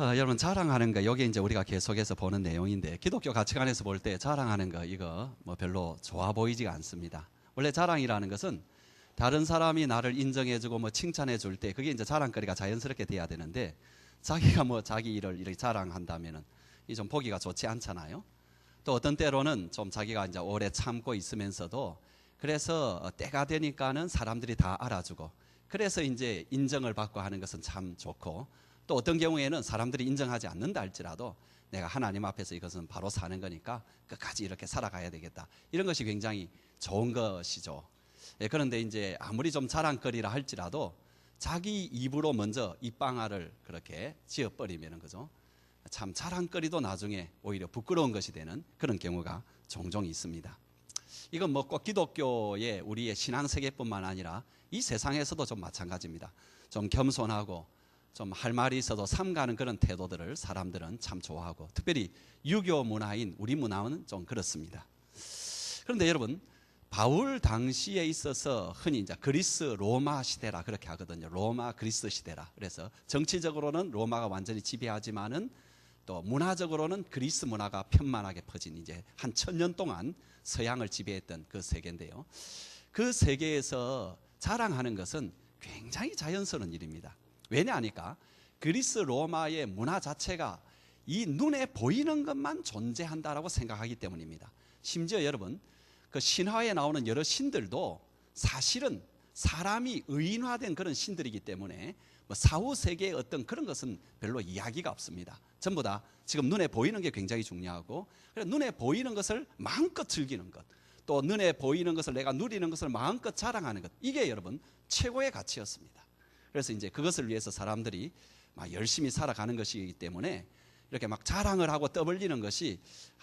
여러분 자랑하는 거 여기 이제 우리가 계속해서 보는 내용인데 기독교 가치관에서 볼 때 자랑하는 거 이거 뭐 별로 좋아 보이지가 않습니다. 원래 자랑이라는 것은 다른 사람이 나를 인정해주고 뭐 칭찬해줄 때 그게 이제 자랑거리가 자연스럽게 돼야 되는데 자기가 뭐 자기 일을 이렇게 자랑한다면은 이 좀 보기가 좋지 않잖아요. 또 어떤 때로는 좀 자기가 이제 오래 참고 있으면서도 그래서 때가 되니까는 사람들이 다 알아주고 그래서 이제 인정을 받고 하는 것은 참 좋고 또 어떤 경우에는 사람들이 인정하지 않는다 할지라도 내가 하나님 앞에서 이것은 바로 사는 거니까 끝까지 이렇게 살아가야 되겠다. 이런 것이 굉장히 좋은 것이죠. 그런데 이제 아무리 좀 자랑거리라 할지라도 자기 입으로 먼저 입방아를 그렇게 지어버리면 그죠? 참 자랑거리도 나중에 오히려 부끄러운 것이 되는 그런 경우가 종종 있습니다. 이건 뭐 꼭 기독교의 우리의 신앙 세계뿐만 아니라 이 세상에서도 좀 마찬가지입니다. 좀 겸손하고 좀 할 말이 있어도 삼가는 그런 태도들을 사람들은 참 좋아하고 특별히 유교 문화인 우리 문화는 좀 그렇습니다. 그런데 여러분 바울 당시에 있어서 흔히 이제 그리스 로마 시대라 그렇게 하거든요. 로마 그리스 시대라. 그래서 정치적으로는 로마가 완전히 지배하지만은 또 문화적으로는 그리스 문화가 편만하게 퍼진 이제 한 1000년 동안 서양을 지배했던 그 세계인데요. 그 세계에서 자랑하는 것은 굉장히 자연스러운 일입니다. 왜냐하니까 그리스 로마의 문화 자체가 이 눈에 보이는 것만 존재한다라고 생각하기 때문입니다. 심지어 여러분 그 신화에 나오는 여러 신들도 사실은 사람이 의인화된 그런 신들이기 때문에 뭐 사후 세계의 어떤 그런 것은 별로 이야기가 없습니다. 전부 다 지금 눈에 보이는 게 굉장히 중요하고 눈에 보이는 것을 마음껏 즐기는 것, 또 눈에 보이는 것을 내가 누리는 것을 마음껏 자랑하는 것, 이게 여러분 최고의 가치였습니다. 그래서 이제 그것을 위해서 사람들이 막 열심히 살아가는 것이기 때문에 이렇게 막 자랑을 하고 떠벌리는 것이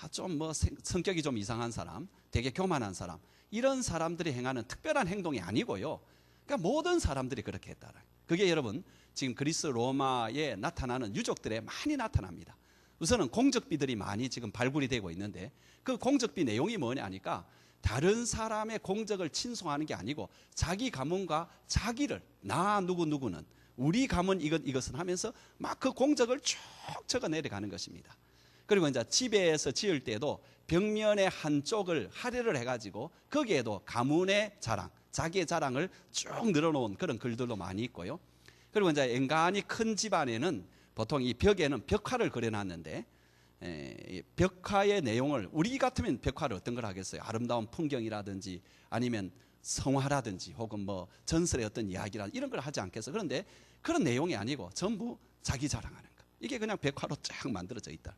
좀 뭐 성격이 좀 이상한 사람, 되게 교만한 사람, 이런 사람들이 행하는 특별한 행동이 아니고요. 그러니까 모든 사람들이 그렇게 했다라. 그게 여러분 지금 그리스 로마에 나타나는 유적들에 많이 나타납니다. 우선은 공적비들이 많이 지금 발굴이 되고 있는데 그 공적비 내용이 뭐냐 하니까 다른 사람의 공적을 친송하는 게 아니고 자기 가문과 자기를 나 누구는 우리 가문 이것은 하면서 막 그 공적을 쭉 적어 내려가는 것입니다. 그리고 이제 집에서 지을 때도 벽면의 한쪽을 할애를 해가지고 거기에도 가문의 자랑, 자기의 자랑을 쭉 늘어놓은 그런 글들도 많이 있고요. 그리고 이제 엔간히 큰 집안에는 보통 이 벽에는 벽화를 그려놨는데 벽화의 내용을 우리 같으면 벽화를 어떤 걸 하겠어요? 아름다운 풍경이라든지 아니면 성화라든지 혹은 뭐 전설의 어떤 이야기라든지 이런 걸 하지 않겠어요? 그런데 그런 내용이 아니고 전부 자기 자랑하는 거. 이게 그냥 벽화로 쫙 만들어져 있다.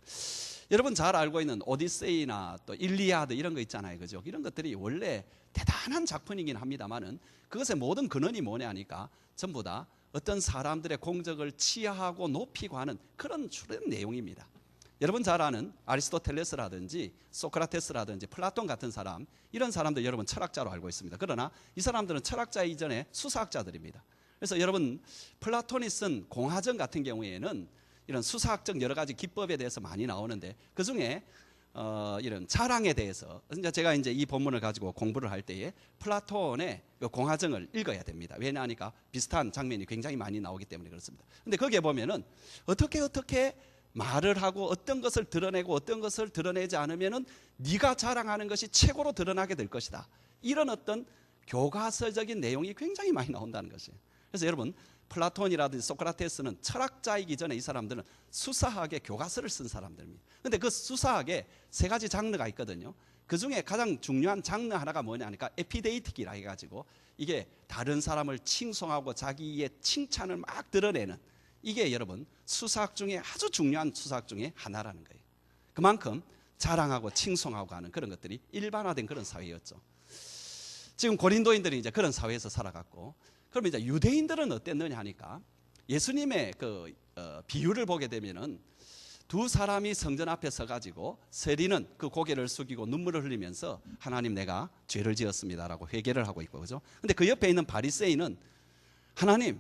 여러분 잘 알고 있는 오디세이나 또 일리아드 이런 거 있잖아요. 그죠? 이런 것들이 원래 대단한 작품이긴 합니다만은 그것의 모든 근원이 뭐냐 하니까 전부 다 어떤 사람들의 공적을 치하하고 높이고 하는 그런 내용입니다. 여러분 잘 아는 아리스토텔레스라든지 소크라테스라든지 플라톤 같은 사람, 이런 사람들 여러분 철학자로 알고 있습니다. 그러나 이 사람들은 철학자 이전에 수사학자들입니다. 그래서 여러분 플라톤이 쓴 공화정 같은 경우에는 이런 수사학적 여러 가지 기법에 대해서 많이 나오는데 그 중에 이런 자랑에 대해서 제가 이제 이 본문을 가지고 공부를 할 때에 플라톤의 그 공화정을 읽어야 됩니다. 왜냐하니까 비슷한 장면이 굉장히 많이 나오기 때문에 그렇습니다. 근데 거기에 보면은 어떻게 말을 하고 어떤 것을 드러내고 어떤 것을 드러내지 않으면은 네가 자랑하는 것이 최고로 드러나게 될 것이다. 이런 어떤 교과서적인 내용이 굉장히 많이 나온다는 것이에요. 그래서 여러분 플라톤이라든지 소크라테스는 철학자이기 전에 이 사람들은 수사학의 교과서를 쓴 사람들입니다. 그런데 그 수사학에 세 가지 장르가 있거든요. 그 중에 가장 중요한 장르 하나가 뭐냐 하니까 에피데이틱이라 해가지고 이게 다른 사람을 칭송하고 자기의 칭찬을 막 드러내는, 이게 여러분 수사학 중에 아주 중요한 수사학 중에 하나라는 거예요. 그만큼 자랑하고 칭송하고 하는 그런 것들이 일반화된 그런 사회였죠. 지금 고린도인들이 이제 그런 사회에서 살아갔고, 그럼 이제 유대인들은 어땠느냐 하니까 예수님의 그 비유를 보게 되면은 두 사람이 성전 앞에 서가지고 세리는 그 고개를 숙이고 눈물을 흘리면서 하나님 내가 죄를 지었습니다라고 회개를 하고 있고, 그죠? 근데 그 옆에 있는 바리새인은 하나님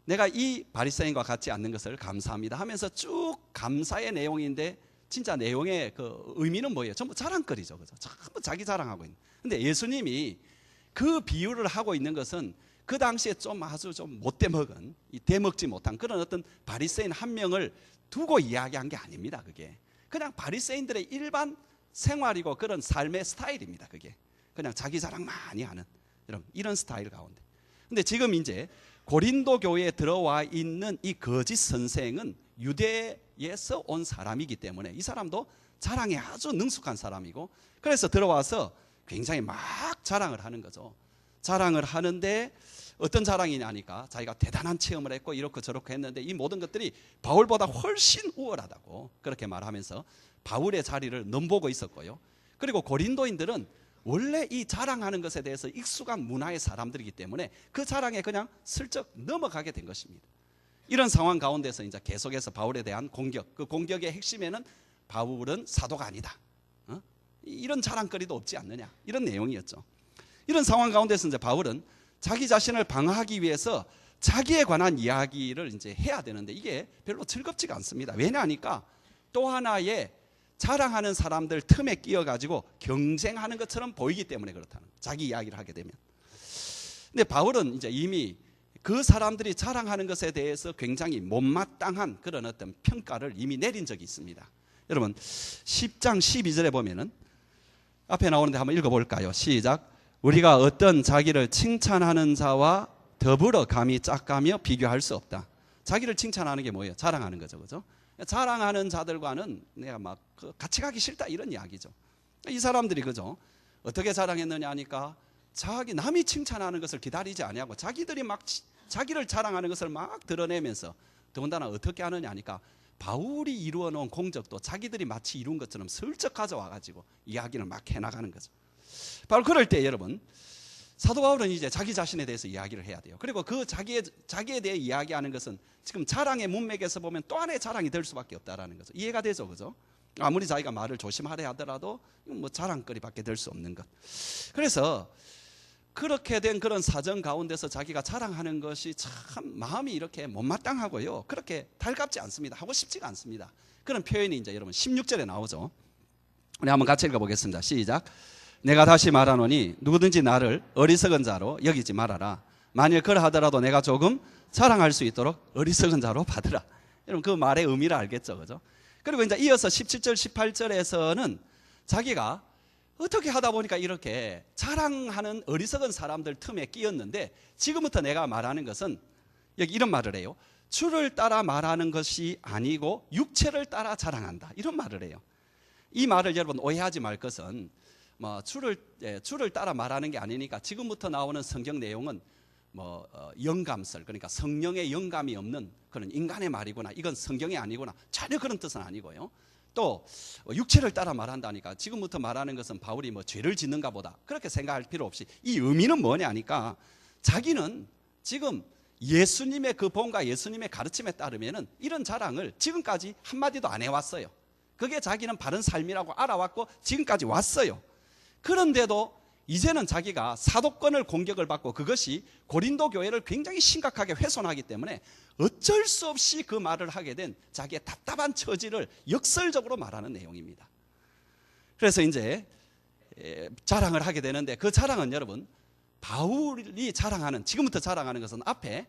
내가 이 바리새인과 같지 않는 것을 감사합니다 하면서 쭉 감사의 내용인데 진짜 내용의 그 의미는 뭐예요? 전부 자랑거리죠, 그죠? 전부 자기 자랑하고 있는. 근데 예수님이 그 비유를 하고 있는 것은 그 당시에 좀 아주 좀 못돼 먹은, 대먹지 못한 그런 어떤 바리새인 한 명을 두고 이야기한 게 아닙니다. 그게 그냥 바리새인들의 일반 생활이고 그런 삶의 스타일입니다. 그게 그냥 자기 자랑 많이 하는 이런 스타일 가운데. 근데 지금 이제 고린도 교회에 들어와 있는 이 거짓 선생은 유대에서 온 사람이기 때문에 이 사람도 자랑에 아주 능숙한 사람이고, 그래서 들어와서 굉장히 막 자랑을 하는 거죠. 자랑을 하는데 어떤 자랑이냐니까 자기가 대단한 체험을 했고 이렇고 저렇고 했는데 이 모든 것들이 바울보다 훨씬 우월하다고 그렇게 말하면서 바울의 자리를 넘보고 있었고요. 그리고 고린도인들은 원래 이 자랑하는 것에 대해서 익숙한 문화의 사람들이기 때문에 그 자랑에 그냥 슬쩍 넘어가게 된 것입니다. 이런 상황 가운데서 이제 계속해서 바울에 대한 공격, 그 공격의 핵심에는 바울은 사도가 아니다, 이런 자랑거리도 없지 않느냐, 이런 내용이었죠. 이런 상황 가운데서 이제 바울은 자기 자신을 방어하기 위해서 자기에 관한 이야기를 이제 해야 되는데 이게 별로 즐겁지가 않습니다. 왜냐하니까 또 하나의 자랑하는 사람들 틈에 끼어가지고 경쟁하는 것처럼 보이기 때문에 그렇다는 거예요. 자기 이야기를 하게 되면. 근데 바울은 이제 이미 그 사람들이 자랑하는 것에 대해서 굉장히 못마땅한 그런 어떤 평가를 이미 내린 적이 있습니다. 여러분 10장 12절에 보면은 앞에 나오는데 한번 읽어볼까요? 시작. 우리가 어떤 자기를 칭찬하는 자와 더불어 감히 짝가며 비교할 수 없다. 자기를 칭찬하는 게 뭐예요? 자랑하는 거죠, 그죠? 자랑하는 자들과는 내가 막 같이 가기 싫다 이런 이야기죠. 이 사람들이 그죠? 어떻게 자랑했느냐 하니까 남이 칭찬하는 것을 기다리지 아니하고 자기들이 막 자기를 자랑하는 것을 막 드러내면서 더군다나 어떻게 하느냐 하니까 바울이 이루어 놓은 공적도 자기들이 마치 이룬 것처럼 슬쩍 가져와 가지고 이야기를 막 해나가는 거죠. 바로 그럴 때 여러분 사도 바울은 이제 자기 자신에 대해서 이야기를 해야 돼요. 그리고 그 자기에 대해 이야기하는 것은 지금 자랑의 문맥에서 보면 또 하나의 자랑이 될 수밖에 없다라는 거죠. 이해가 되죠, 그죠? 아무리 자기가 말을 조심하려 하더라도 뭐 자랑거리밖에 될 수 없는 것. 그래서 그렇게 된 그런 사정 가운데서 자기가 자랑하는 것이 참 마음이 이렇게 못마땅하고요, 그렇게 달갑지 않습니다. 하고 싶지가 않습니다. 그런 표현이 이제 여러분 16절에 나오죠. 우리 한번 같이 읽어보겠습니다. 시작. 내가 다시 말하노니 누구든지 나를 어리석은 자로 여기지 말아라. 만일 그러하더라도 내가 조금 자랑할 수 있도록 어리석은 자로 받으라. 여러분 그 말의 의미를 알겠죠, 그죠? 그리고 이제 이어서 17절 18절에서는 자기가 어떻게 하다 보니까 이렇게 자랑하는 어리석은 사람들 틈에 끼었는데 지금부터 내가 말하는 것은 여기 이런 말을 해요. 주를 따라 말하는 것이 아니고 육체를 따라 자랑한다, 이런 말을 해요. 이 말을 여러분 오해하지 말 것은 뭐 주를 따라 말하는 게 아니니까 지금부터 나오는 성경 내용은 뭐 영감설, 그러니까 성령의 영감이 없는 그런 인간의 말이구나, 이건 성경이 아니구나, 전혀 그런 뜻은 아니고요. 또 육체를 따라 말한다니까 지금부터 말하는 것은 바울이 뭐 죄를 짓는가 보다 그렇게 생각할 필요 없이 이 의미는 뭐냐 하니까 자기는 지금 예수님의 그 본과 예수님의 가르침에 따르면은 이런 자랑을 지금까지 한마디도 안 해왔어요. 그게 자기는 바른 삶이라고 알아왔고 지금까지 왔어요. 그런데도 이제는 자기가 사도권을 공격을 받고 그것이 고린도 교회를 굉장히 심각하게 훼손하기 때문에 어쩔 수 없이 그 말을 하게 된 자기의 답답한 처지를 역설적으로 말하는 내용입니다. 그래서 이제 자랑을 하게 되는데 그 자랑은 여러분 바울이 자랑하는, 지금부터 자랑하는 것은 앞에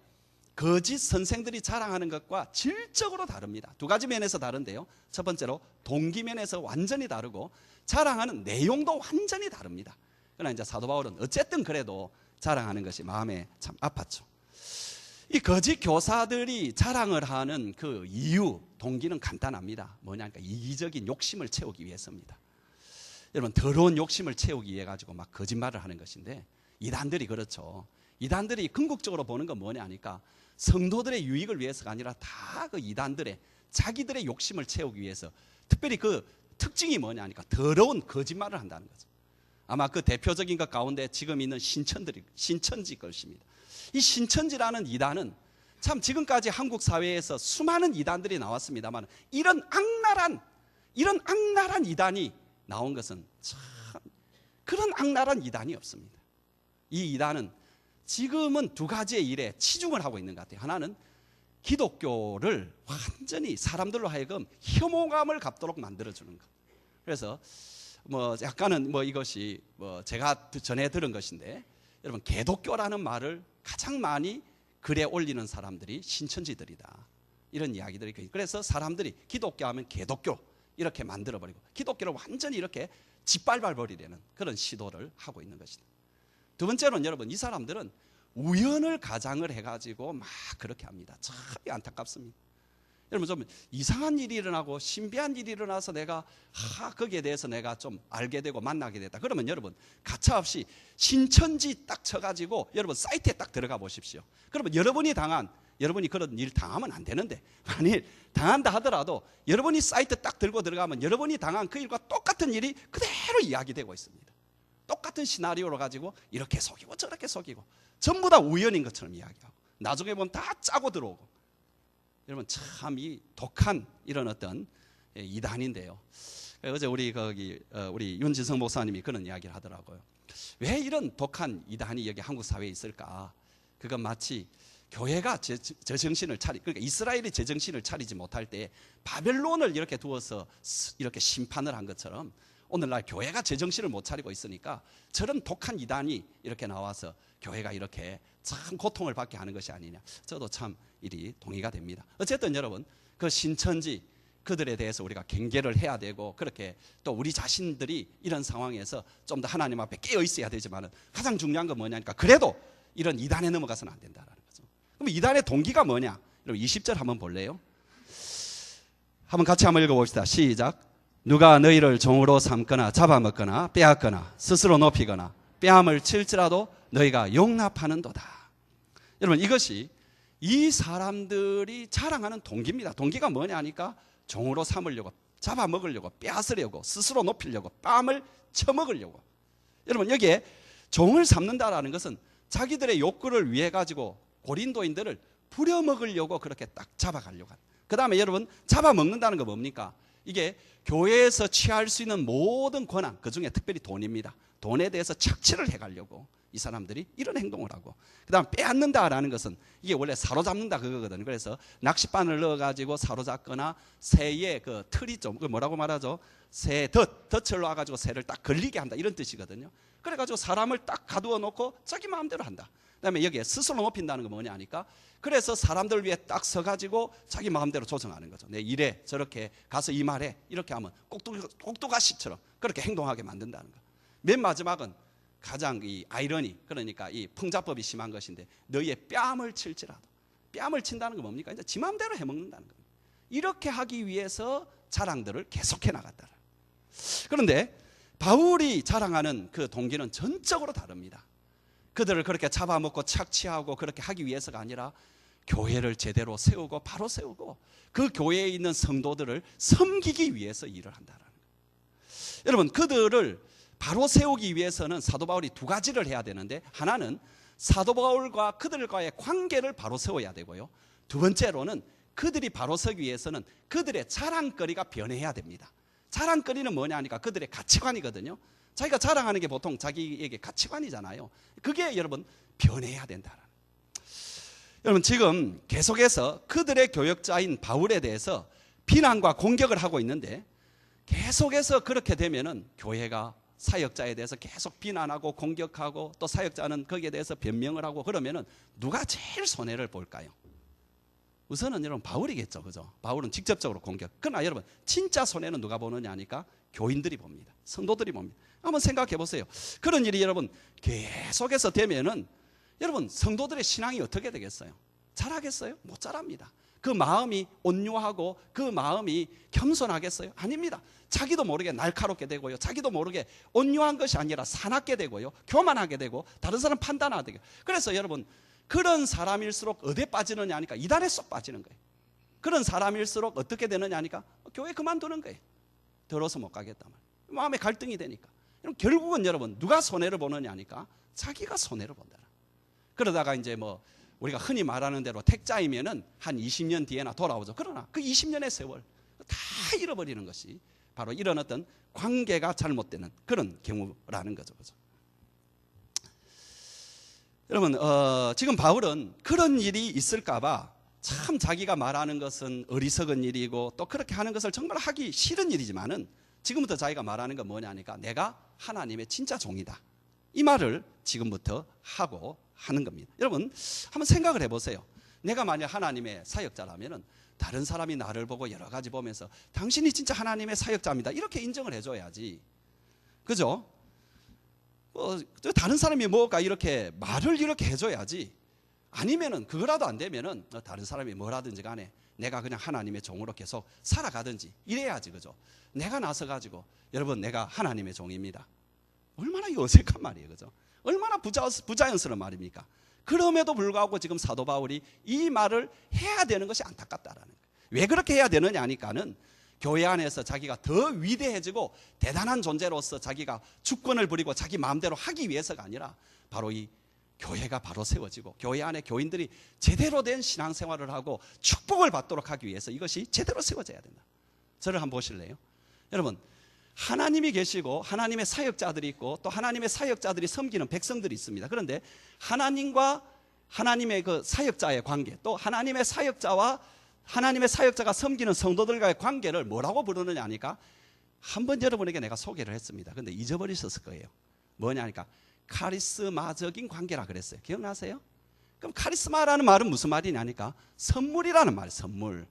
거짓 선생들이 자랑하는 것과 질적으로 다릅니다. 두 가지 면에서 다른데요, 첫 번째로 동기 면에서 완전히 다르고 자랑하는 내용도 완전히 다릅니다. 그러나 이제 사도 바울은 어쨌든 그래도 자랑하는 것이 마음에 참 아팠죠. 이 거짓 교사들이 자랑을 하는 그 이유, 동기는 간단합니다. 뭐냐니까 이기적인 욕심을 채우기 위해서입니다. 여러분 더러운 욕심을 채우기 위해 가지고 막 거짓말을 하는 것인데 이단들이 그렇죠. 이단들이 궁극적으로 보는 건 뭐냐 하니까 성도들의 유익을 위해서가 아니라 다 그 이단들의 자기들의 욕심을 채우기 위해서, 특별히 그 특징이 뭐냐 하니까 더러운 거짓말을 한다는 거죠. 아마 그 대표적인 것 가운데 지금 있는 신천지 것입니다. 이 신천지라는 이단은 참 지금까지 한국 사회에서 수많은 이단들이 나왔습니다만 이런 악랄한 이단이 나온 것은 참 그런 악랄한 이단이 없습니다. 이 이단은 지금은 두 가지의 일에 치중을 하고 있는 것 같아요. 하나는 기독교를 완전히 사람들로 하여금 혐오감을 갖도록 만들어주는 것. 그래서 뭐 약간은 뭐 이것이 뭐 제가 전에 들은 것인데 여러분 개독교라는 말을 가장 많이 글에 올리는 사람들이 신천지들이다. 이런 이야기들이 그래서 사람들이 기독교 하면 개독교 이렇게 만들어버리고 기독교를 완전히 이렇게 짓밟아버리려는 그런 시도를 하고 있는 것이다. 두 번째로는 여러분 이 사람들은 우연을 가장을 해가지고 막 그렇게 합니다. 참 안타깝습니다. 여러분 좀 이상한 일이 일어나고 신비한 일이 일어나서 내가 거기에 대해서 내가 좀 알게 되고 만나게 됐다. 그러면 여러분 가차없이 신천지 딱 쳐가지고 여러분 사이트에 딱 들어가 보십시오. 그러면 여러분이 그런 일 당하면 안 되는데 만일 당한다 하더라도 여러분이 사이트 딱 들고 들어가면 여러분이 당한 그 일과 똑같은 일이 그대로 이야기되고 있습니다. 똑같은 시나리오로 가지고 이렇게 속이고 저렇게 속이고 전부 다 우연인 것처럼 이야기하고 나중에 보면 다 짜고 들어오고 여러분 참 이 독한 이런 어떤 이단인데요. 어제 우리 윤지성 목사님이 그런 이야기를 하더라고요. 왜 이런 독한 이단이 여기 한국 사회에 있을까? 그건 마치 교회가 제정신을 그러니까 이스라엘이 제정신을 차리지 못할 때 바벨론을 이렇게 두어서 이렇게 심판을 한 것처럼 오늘날 교회가 제정신을 못 차리고 있으니까 저런 독한 이단이 이렇게 나와서 교회가 이렇게 참 고통을 받게 하는 것이 아니냐. 저도 참 일이 동의가 됩니다. 어쨌든 여러분 그 신천지 그들에 대해서 우리가 경계를 해야 되고 그렇게 또 우리 자신들이 이런 상황에서 좀 더 하나님 앞에 깨어 있어야 되지만 가장 중요한 건 뭐냐니까 그래도 이런 이단에 넘어가서는 안 된다라는 거죠. 그럼 이단의 동기가 뭐냐? 여러분 20절 한번 볼래요? 한번 같이 한번 읽어봅시다. 시작. 누가 너희를 종으로 삼거나 잡아먹거나 빼앗거나 스스로 높이거나 뺨을 칠지라도 너희가 용납하는도다. 여러분 이것이 이 사람들이 자랑하는 동기입니다. 동기가 뭐냐 하니까 종으로 삼으려고 잡아먹으려고 빼앗으려고 스스로 높이려고 뺨을 쳐먹으려고. 여러분 여기에 종을 삼는다라는 것은 자기들의 욕구를 위해 가지고 고린도인들을 부려먹으려고 그렇게 딱 잡아가려고 한. 그 다음에 여러분 잡아먹는다는 거 뭡니까? 이게 교회에서 취할 수 있는 모든 권한, 그 중에 특별히 돈입니다. 돈에 대해서 착취를 해가려고 이 사람들이 이런 행동을 하고, 그 다음 빼앗는다라는 것은 이게 원래 사로잡는다 그거거든요. 그래서 낚싯바늘 넣어가지고 사로잡거나 새의 그 틀이 좀 뭐라고 말하죠? 새 덫을 놔가지고 새를 딱 걸리게 한다 이런 뜻이거든요. 그래가지고 사람을 딱 가두어 놓고 자기 마음대로 한다. 그 다음에 여기에 스스로 높인다는 건 뭐냐 하니까 그래서 사람들 위에 딱 서가지고 자기 마음대로 조정하는 거죠. 내 이래 저렇게 가서 이 말해 이렇게 하면 꼭두가시처럼 그렇게 행동하게 만든다는 거. 맨 마지막은 가장 이 아이러니, 그러니까 이 풍자법이 심한 것인데 너희의 뺨을 칠지라도. 뺨을 친다는 건 뭡니까? 이제 지 마음대로 해먹는다는 겁니다. 이렇게 하기 위해서 자랑들을 계속해 나갔다. 그런데 바울이 자랑하는 그 동기는 전적으로 다릅니다. 그들을 그렇게 잡아먹고 착취하고 그렇게 하기 위해서가 아니라 교회를 제대로 세우고 바로 세우고 그 교회에 있는 성도들을 섬기기 위해서 일을 한다는 거예요. 여러분 그들을 바로 세우기 위해서는 사도 바울이 두 가지를 해야 되는데, 하나는 사도 바울과 그들과의 관계를 바로 세워야 되고요, 두 번째로는 그들이 바로 서기 위해서는 그들의 자랑거리가 변해야 됩니다. 자랑거리는 뭐냐 하니까 그들의 가치관이거든요. 자기가 자랑하는 게 보통 자기에게 가치관이잖아요. 그게 여러분 변해야 된다. 여러분 지금 계속해서 그들의 교역자인 바울에 대해서 비난과 공격을 하고 있는데, 계속해서 그렇게 되면은 교회가 사역자에 대해서 계속 비난하고 공격하고 또 사역자는 거기에 대해서 변명을 하고 그러면은 누가 제일 손해를 볼까요? 우선은 여러분 바울이겠죠, 그죠? 바울은 직접적으로 공격. 그러나 여러분 진짜 손해는 누가 보느냐 하니까 교인들이 봅니다. 성도들이 봅니다. 한번 생각해 보세요. 그런 일이 여러분 계속해서 되면은 여러분 성도들의 신앙이 어떻게 되겠어요? 자라겠어요? 못 자랍니다. 그 마음이 온유하고 그 마음이 겸손하겠어요? 아닙니다. 자기도 모르게 날카롭게 되고요, 자기도 모르게 온유한 것이 아니라 사납게 되고요, 교만하게 되고 다른 사람 판단하게 되고. 그래서 여러분 그런 사람일수록 어디에 빠지느냐 하니까 이단에 쏙 빠지는 거예요. 그런 사람일수록 어떻게 되느냐 하니까 교회 그만두는 거예요. 더러워서 못 가겠다 말. 마음에 갈등이 되니까. 결국은 여러분 누가 손해를 보느냐 하니까 자기가 손해를 본다. 그러다가 이제 뭐 우리가 흔히 말하는 대로 택자이면은 한 20년 뒤에나 돌아오죠. 그러나 그 20년의 세월 다 잃어버리는 것이 바로 이런 어떤 관계가 잘못되는 그런 경우라는 거죠. 그죠? 여러분 지금 바울은 그런 일이 있을까봐 참 자기가 말하는 것은 어리석은 일이고 또 그렇게 하는 것을 정말 하기 싫은 일이지만은 지금부터 자기가 말하는 건 뭐냐 하니까 내가 하나님의 진짜 종이다, 이 말을 지금부터 하고 하는 겁니다. 여러분 한번 생각을 해보세요. 내가 만약 하나님의 사역자라면은 다른 사람이 나를 보고 여러 가지 보면서 당신이 진짜 하나님의 사역자입니다 이렇게 인정을 해줘야지. 그죠? 다른 사람이 뭐가 이렇게 말을 이렇게 해줘야지. 아니면은 그거라도 안 되면은 다른 사람이 뭐라든지 간에 내가 그냥 하나님의 종으로 계속 살아가든지 이래야지. 그죠? 내가 나서 가지고 여러분 내가 하나님의 종입니다. 얼마나 어색한 말이에요. 그죠? 얼마나 부자연스러운 말입니까? 그럼에도 불구하고 지금 사도 바울이 이 말을 해야 되는 것이 안타깝다라는 거예요. 왜 그렇게 해야 되느냐 하니까는 교회 안에서 자기가 더 위대해지고 대단한 존재로서 자기가 주권을 부리고 자기 마음대로 하기 위해서가 아니라 바로 이 교회가 바로 세워지고 교회 안에 교인들이 제대로 된 신앙생활을 하고 축복을 받도록 하기 위해서 이것이 제대로 세워져야 된다. 저를 한번 보실래요? 여러분 하나님이 계시고 하나님의 사역자들이 있고 또 하나님의 사역자들이 섬기는 백성들이 있습니다. 그런데 하나님과 하나님의 그 사역자의 관계, 또 하나님의 사역자와 하나님의 사역자가 섬기는 성도들과의 관계를 뭐라고 부르느냐 하니까 한번 여러분에게 내가 소개를 했습니다. 근데 잊어버리셨을 거예요. 뭐냐 하니까 카리스마적인 관계라 그랬어요. 기억나세요? 그럼 카리스마라는 말은 무슨 말이냐 하니까 선물이라는 말이에요. 선물.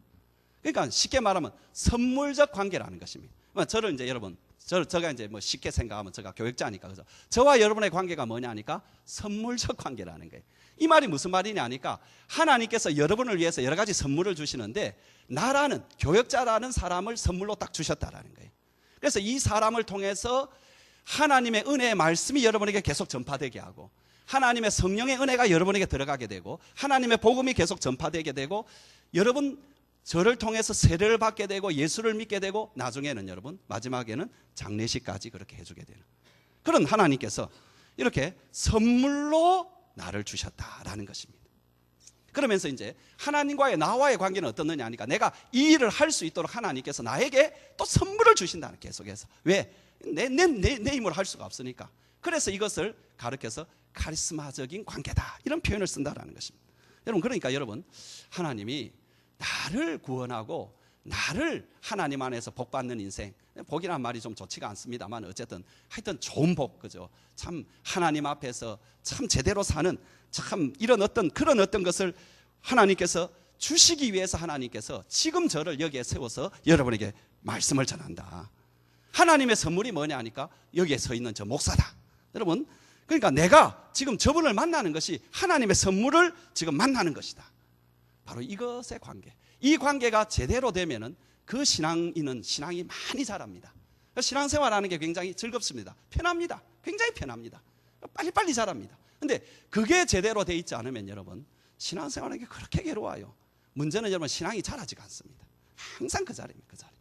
그러니까 쉽게 말하면 선물적 관계라는 것입니다. 저를 이제 여러분, 제가 이제 뭐 쉽게 생각하면 제가 교육자니까, 그죠? 저와 여러분의 관계가 뭐냐 하니까 선물적 관계라는 거예요. 이 말이 무슨 말이냐 하니까 하나님께서 여러분을 위해서 여러 가지 선물을 주시는데 나라는 교역자라는 사람을 선물로 딱 주셨다라는 거예요. 그래서 이 사람을 통해서 하나님의 은혜의 말씀이 여러분에게 계속 전파되게 하고 하나님의 성령의 은혜가 여러분에게 들어가게 되고 하나님의 복음이 계속 전파되게 되고 여러분 저를 통해서 세례를 받게 되고 예수를 믿게 되고 나중에는 여러분 마지막에는 장례식까지 그렇게 해주게 되는 그런 하나님께서 이렇게 선물로 나를 주셨다라는 것입니다. 그러면서 이제 하나님과의 나와의 관계는 어떻느냐 하니까 내가 이 일을 할 수 있도록 하나님께서 나에게 또 선물을 주신다는 계속해서. 왜? 내 힘으로 할 수가 없으니까. 그래서 이것을 가르쳐서 카리스마적인 관계다 이런 표현을 쓴다라는 것입니다. 여러분 그러니까 여러분 하나님이 나를 구원하고 나를 하나님 안에서 복받는 인생, 복이란 말이 좀 좋지가 않습니다만 어쨌든 하여튼 좋은 복, 그죠? 참 하나님 앞에서 참 제대로 사는 참 이런 그런 어떤 것을 하나님께서 주시기 위해서 하나님께서 지금 저를 여기에 세워서 여러분에게 말씀을 전한다. 하나님의 선물이 뭐냐 하니까 여기에 서 있는 저 목사다. 여러분 그러니까 내가 지금 저분을 만나는 것이 하나님의 선물을 지금 만나는 것이다. 바로 이것의 관계. 이 관계가 제대로 되면은 그 신앙인은 신앙이 많이 자랍니다. 신앙생활하는 게 굉장히 즐겁습니다. 편합니다. 굉장히 편합니다. 빨리빨리 자랍니다. 근데 그게 제대로 돼 있지 않으면 여러분 신앙생활하는 게 그렇게 괴로워요. 문제는 여러분 신앙이 자라지가 않습니다. 항상 그 자리입니다. 그 자리.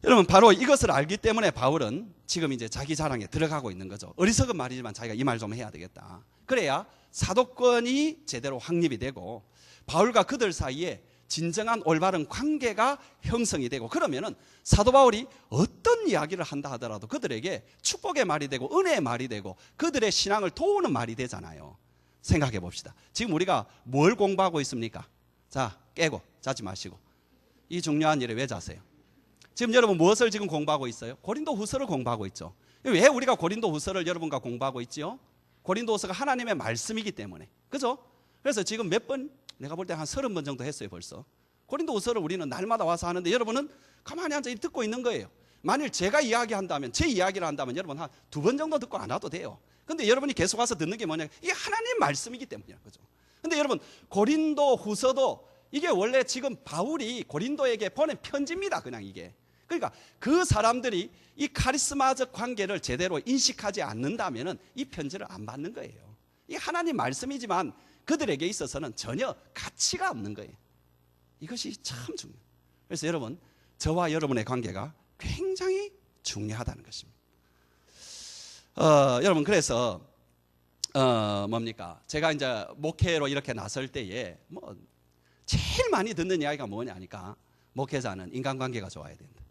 여러분 바로 이것을 알기 때문에 바울은 지금 이제 자기 자랑에 들어가고 있는 거죠. 어리석은 말이지만 자기가 이 말 좀 해야 되겠다. 그래야 사도권이 제대로 확립이 되고 바울과 그들 사이에 진정한 올바른 관계가 형성이 되고 그러면은 사도 바울이 어떤 이야기를 한다 하더라도 그들에게 축복의 말이 되고 은혜의 말이 되고 그들의 신앙을 도우는 말이 되잖아요. 생각해 봅시다. 지금 우리가 뭘 공부하고 있습니까? 자, 깨고 자지 마시고 이 중요한 일에 왜 자세요? 지금 여러분 무엇을 지금 공부하고 있어요? 고린도 후서를 공부하고 있죠. 왜 우리가 고린도 후서를 여러분과 공부하고 있지요? 고린도 후서가 하나님의 말씀이기 때문에. 그죠? 그래서 지금 몇 번, 내가 볼 때 한 30번 정도 했어요 벌써. 고린도 후서를 우리는 날마다 와서 하는데 여러분은 가만히 앉아 듣고 있는 거예요. 만일 제가 이야기한다면, 제 이야기를 한다면 여러분 한 2번 정도 듣고 안 와도 돼요. 근데 여러분이 계속 와서 듣는 게 뭐냐, 이게 하나님의 말씀이기 때문이야. 그죠? 근데 여러분 고린도 후서도 이게 원래 지금 바울이 고린도에게 보낸 편지입니다. 그냥 이게. 그러니까 그 사람들이 이 카리스마적 관계를 제대로 인식하지 않는다면 이 편지를 안 받는 거예요. 이 하나님 말씀이지만 그들에게 있어서는 전혀 가치가 없는 거예요. 이것이 참 중요해요. 그래서 여러분 저와 여러분의 관계가 굉장히 중요하다는 것입니다. 여러분 그래서 뭡니까? 제가 이제 목회로 이렇게 나설 때에 뭐 제일 많이 듣는 이야기가 뭐냐 하니까 목회자는 인간관계가 좋아야 된다.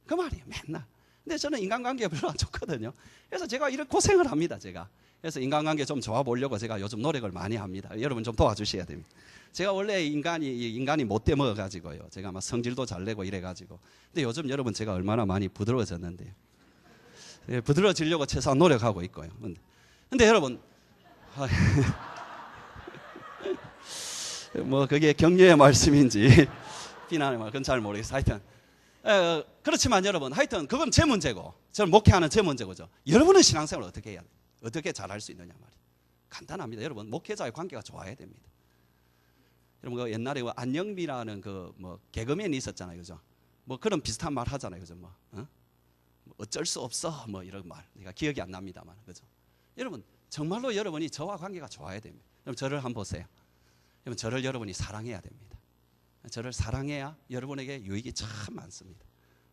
그 말이에요. 맨날. 근데 저는 인간관계가 별로 안 좋거든요. 그래서 제가 이렇게 고생을 합니다. 제가. 그래서 인간관계 좀 좋아 보려고 제가 요즘 노력을 많이 합니다. 여러분 좀 도와주셔야 됩니다. 제가 원래 인간이 못돼 먹어가지고요. 제가 막 성질도 잘 내고 이래가지고. 근데 요즘 여러분 제가 얼마나 많이 부드러워졌는데요. 부드러워지려고 최소한 노력하고 있고요. 근데 여러분, 뭐 그게 격려의 말씀인지 비난의 말, 그건 잘 모르겠어요. 하여튼 그렇지만 여러분, 하여튼 그건 제 문제고, 저는 목회하는 제 문제고죠. 여러분은 신앙생활을 어떻게 해야 돼요? 어떻게 잘할 수 있느냐 말이에요. 간단합니다. 여러분, 목회자의 관계가 좋아야 됩니다. 여러분, 그 옛날에 안영미라는 그 뭐 개그맨이 있었잖아요, 그죠? 뭐 그런 비슷한 말 하잖아요, 그죠? 뭐 어쩔 수 없어, 뭐 이런 말, 내가 기억이 안 납니다만, 그죠? 여러분, 정말로 여러분이 저와 관계가 좋아야 됩니다. 여러분, 저를 한번 보세요. 여러분, 저를 여러분이 사랑해야 됩니다. 저를 사랑해야 여러분에게 유익이 참 많습니다.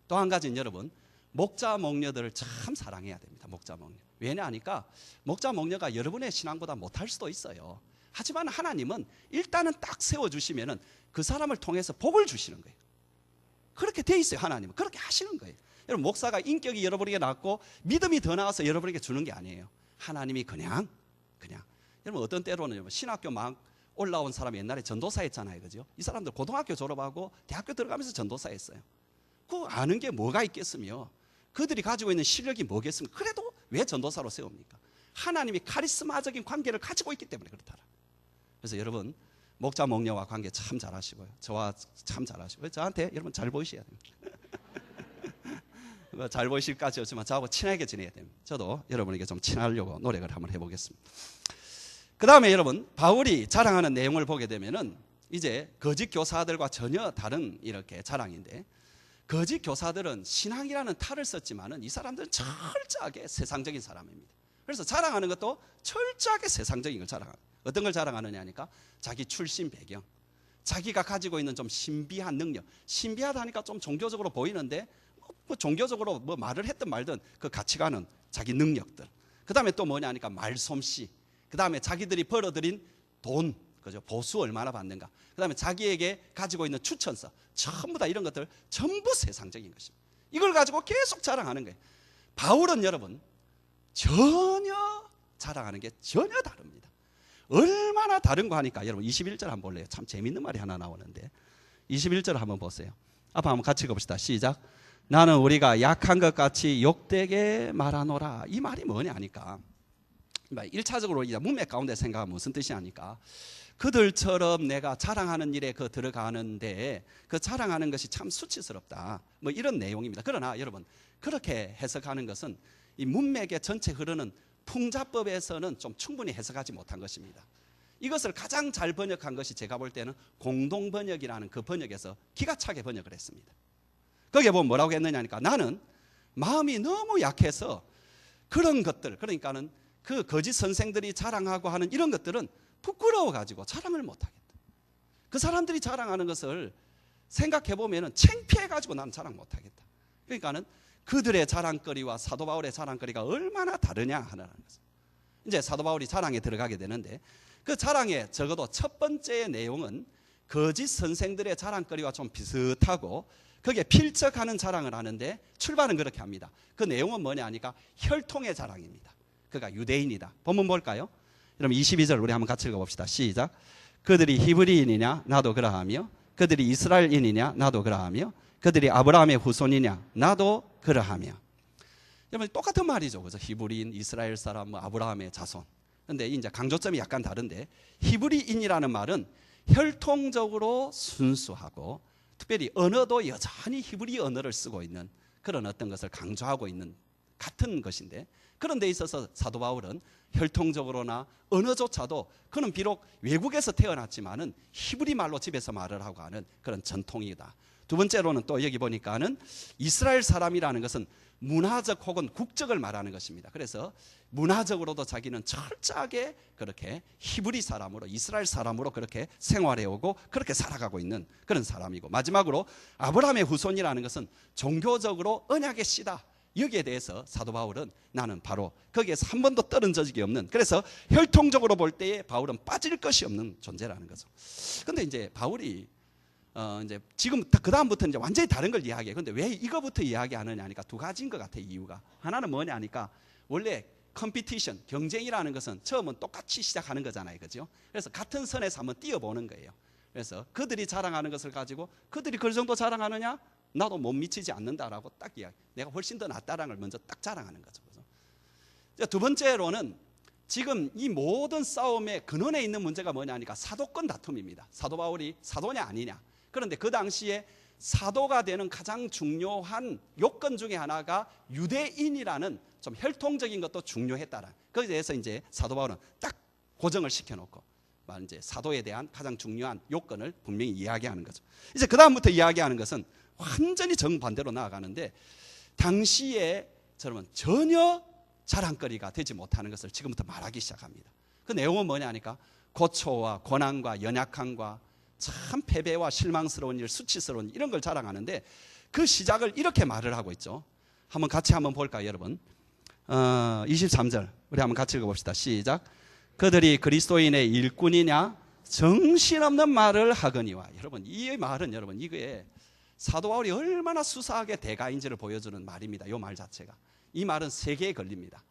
또 한 가지는 여러분, 목자 목녀들을 참 사랑해야 됩니다. 목자 목녀. 왜냐하니까 목자 목녀가 여러분의 신앙보다 못할 수도 있어요. 하지만 하나님은 일단은 딱 세워주시면은 그 사람을 통해서 복을 주시는 거예요. 그렇게 돼 있어요. 하나님은 그렇게 하시는 거예요. 여러분, 목사가 인격이 여러분에게 낮고 믿음이 더 나아서 여러분에게 주는 게 아니에요. 하나님이 그냥 여러분, 어떤 때로는 신학교 막 올라온 사람이 옛날에 전도사 했잖아요, 그죠? 이 사람들 고등학교 졸업하고 대학교 들어가면서 전도사 했어요. 그 아는 게 뭐가 있겠으며 그들이 가지고 있는 실력이 뭐겠습니까? 그래도 왜 전도사로 세웁니까? 하나님이 카리스마적인 관계를 가지고 있기 때문에 그렇더라. 그래서 여러분, 목자 목녀와 관계 참 잘하시고요. 저와 참 잘하시고요. 저한테 여러분 잘 보이셔야 됩니다. 잘 보이실까지 없지만 저하고 친하게 지내야 됩니다. 저도 여러분에게 좀 친하려고 노력을 한번 해보겠습니다. 그 다음에 여러분, 바울이 자랑하는 내용을 보게 되면은 이제 거짓 교사들과 전혀 다른 이렇게 자랑인데, 거짓 교사들은 신앙이라는 탈을 썼지만은 이 사람들은 철저하게 세상적인 사람입니다. 그래서 자랑하는 것도 철저하게 세상적인 걸 자랑하는. 어떤 걸 자랑하느냐 하니까 자기 출신 배경, 자기가 가지고 있는 좀 신비한 능력. 신비하다니까 좀 종교적으로 보이는데 뭐 종교적으로 뭐 말을 했든 말든 그 가치관은 자기 능력들. 그 다음에 또 뭐냐 하니까 말솜씨. 그 다음에 자기들이 벌어들인 돈, 그죠? 보수 얼마나 받는가. 그 다음에 자기에게 가지고 있는 추천서. 전부 다 이런 것들 전부 세상적인 것입니다. 이걸 가지고 계속 자랑하는 거예요. 바울은 여러분 전혀 자랑하는 게 전혀 다릅니다. 얼마나 다른가 하니까 여러분 21절 한번 볼래요? 참 재밌는 말이 하나 나오는데 21절 한번 보세요. 앞에 한번 같이 읽어봅시다. 시작. 나는 우리가 약한 것 같이 욕되게 말하노라. 이 말이 뭐냐 하니까 1차적으로 문맥 가운데 생각하면 무슨 뜻이 하니까 그들처럼 내가 자랑하는 일에 들어가는데 그 자랑하는 것이 참 수치스럽다. 뭐 이런 내용입니다. 그러나 여러분 그렇게 해석하는 것은 이 문맥의 전체 흐르는 풍자법에서는 좀 충분히 해석하지 못한 것입니다. 이것을 가장 잘 번역한 것이 제가 볼 때는 공동번역이라는 그 번역에서 기가 차게 번역을 했습니다. 거기에 보면 뭐라고 했느냐 하니까 나는 마음이 너무 약해서 그런 것들, 그러니까는 그 거짓 선생들이 자랑하고 하는 이런 것들은 부끄러워가지고 자랑을 못하겠다. 그 사람들이 자랑하는 것을 생각해보면 창피해가지고 나는 자랑 못하겠다. 그러니까는 그들의 자랑거리와 사도 바울의 자랑거리가 얼마나 다르냐 하는 거죠. 이제 사도 바울이 자랑에 들어가게 되는데 그 자랑의 적어도 첫 번째 내용은 거짓 선생들의 자랑거리와 좀 비슷하고 거기에 필적하는 자랑을 하는데 출발은 그렇게 합니다. 그 내용은 뭐냐 하니까 혈통의 자랑입니다. 그가 유대인이다. 본문 볼까요? 그럼 22절 우리 한번 같이 읽어봅시다. 시작. 그들이 히브리인이냐? 나도 그러하며 그들이 이스라엘인이냐? 나도 그러하며 그들이 아브라함의 후손이냐? 나도 그러하며. 여러분 똑같은 말이죠. 그래서 히브리인, 이스라엘 사람, 뭐 아브라함의 자손. 그런데 이제 강조점이 약간 다른데 히브리인이라는 말은 혈통적으로 순수하고 특별히 언어도 여전히 히브리 언어를 쓰고 있는 그런 어떤 것을 강조하고 있는 같은 것인데 그런 데 있어서 사도 바울은 혈통적으로나 언어조차도 그는 비록 외국에서 태어났지만은 히브리 말로 집에서 말을 하고 하는 그런 전통이다. 두 번째로는 또 여기 보니까는 이스라엘 사람이라는 것은 문화적 혹은 국적을 말하는 것입니다. 그래서 문화적으로도 자기는 철저하게 그렇게 히브리 사람으로 이스라엘 사람으로 그렇게 생활해오고 그렇게 살아가고 있는 그런 사람이고 마지막으로 아브라함의 후손이라는 것은 종교적으로 언약의 씨다. 여기에 대해서 사도 바울은 나는 바로 거기에서 한 번도 떨어진 적이 없는 그래서 혈통적으로 볼 때에 바울은 빠질 것이 없는 존재라는 거죠. 그런데 이제 바울이 이제 지금 그 다음부터 이제 완전히 다른 걸 이야기해요. 그런데 왜 이거부터 이야기하느냐 하니까 두 가지인 것 같아요. 이유가 하나는 뭐냐 하니까 원래 컴피티션 경쟁이라는 것은 처음은 똑같이 시작하는 거잖아요, 그죠? 그래서 같은 선에서 한번 뛰어보는 거예요. 그래서 그들이 자랑하는 것을 가지고 그들이 그 정도 자랑하느냐? 나도 못 미치지 않는다라고 딱 이야기. 내가 훨씬 더 낫다라는 걸 먼저 딱 자랑하는 거죠. 그죠? 두 번째로는 지금 이 모든 싸움의 근원에 있는 문제가 뭐냐 하니까 사도권 다툼입니다. 사도 바울이 사도냐 아니냐. 그런데 그 당시에 사도가 되는 가장 중요한 요건 중에 하나가 유대인이라는 좀 혈통적인 것도 중요했다라. 거기에 대해서 이제 사도 바울은 딱 고정을 시켜놓고 이제 사도에 대한 가장 중요한 요건을 분명히 이야기하는 거죠. 이제 그 다음부터 이야기하는 것은 완전히 정반대로 나아가는데 당시에 여러분 전혀 자랑거리가 되지 못하는 것을 지금부터 말하기 시작합니다. 그 내용은 뭐냐 하니까 고초와 고난과 연약함과 참 패배와 실망스러운 일, 수치스러운 일, 이런 걸 자랑하는데 그 시작을 이렇게 말을 하고 있죠. 한번 같이 한번 볼까요, 여러분? 23절 우리 한번 같이 읽어봅시다. 시작. 그들이 그리스도인의 일꾼이냐 정신없는 말을 하거니와. 여러분 이 말은 여러분 이거에 사도 바울이 얼마나 수사하게 대가인지를 보여주는 말입니다. 이 말 자체가. 이 말은 세 개에 걸립니다.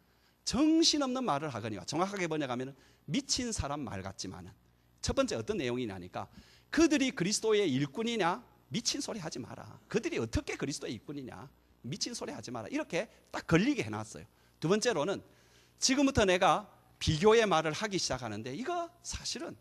정신없는 말을 하거니와. 정확하게 번역하면 미친 사람 말 같지만은 첫 번째 어떤 내용이냐니까 그들이 그리스도의 일꾼이냐 미친 소리 하지 마라. 그들이 어떻게 그리스도의 일꾼이냐 미친 소리 하지 마라. 이렇게 딱 걸리게 해놨어요. 두 번째로는 지금부터 내가 비교의 말을 하기 시작하는데 이거 사실은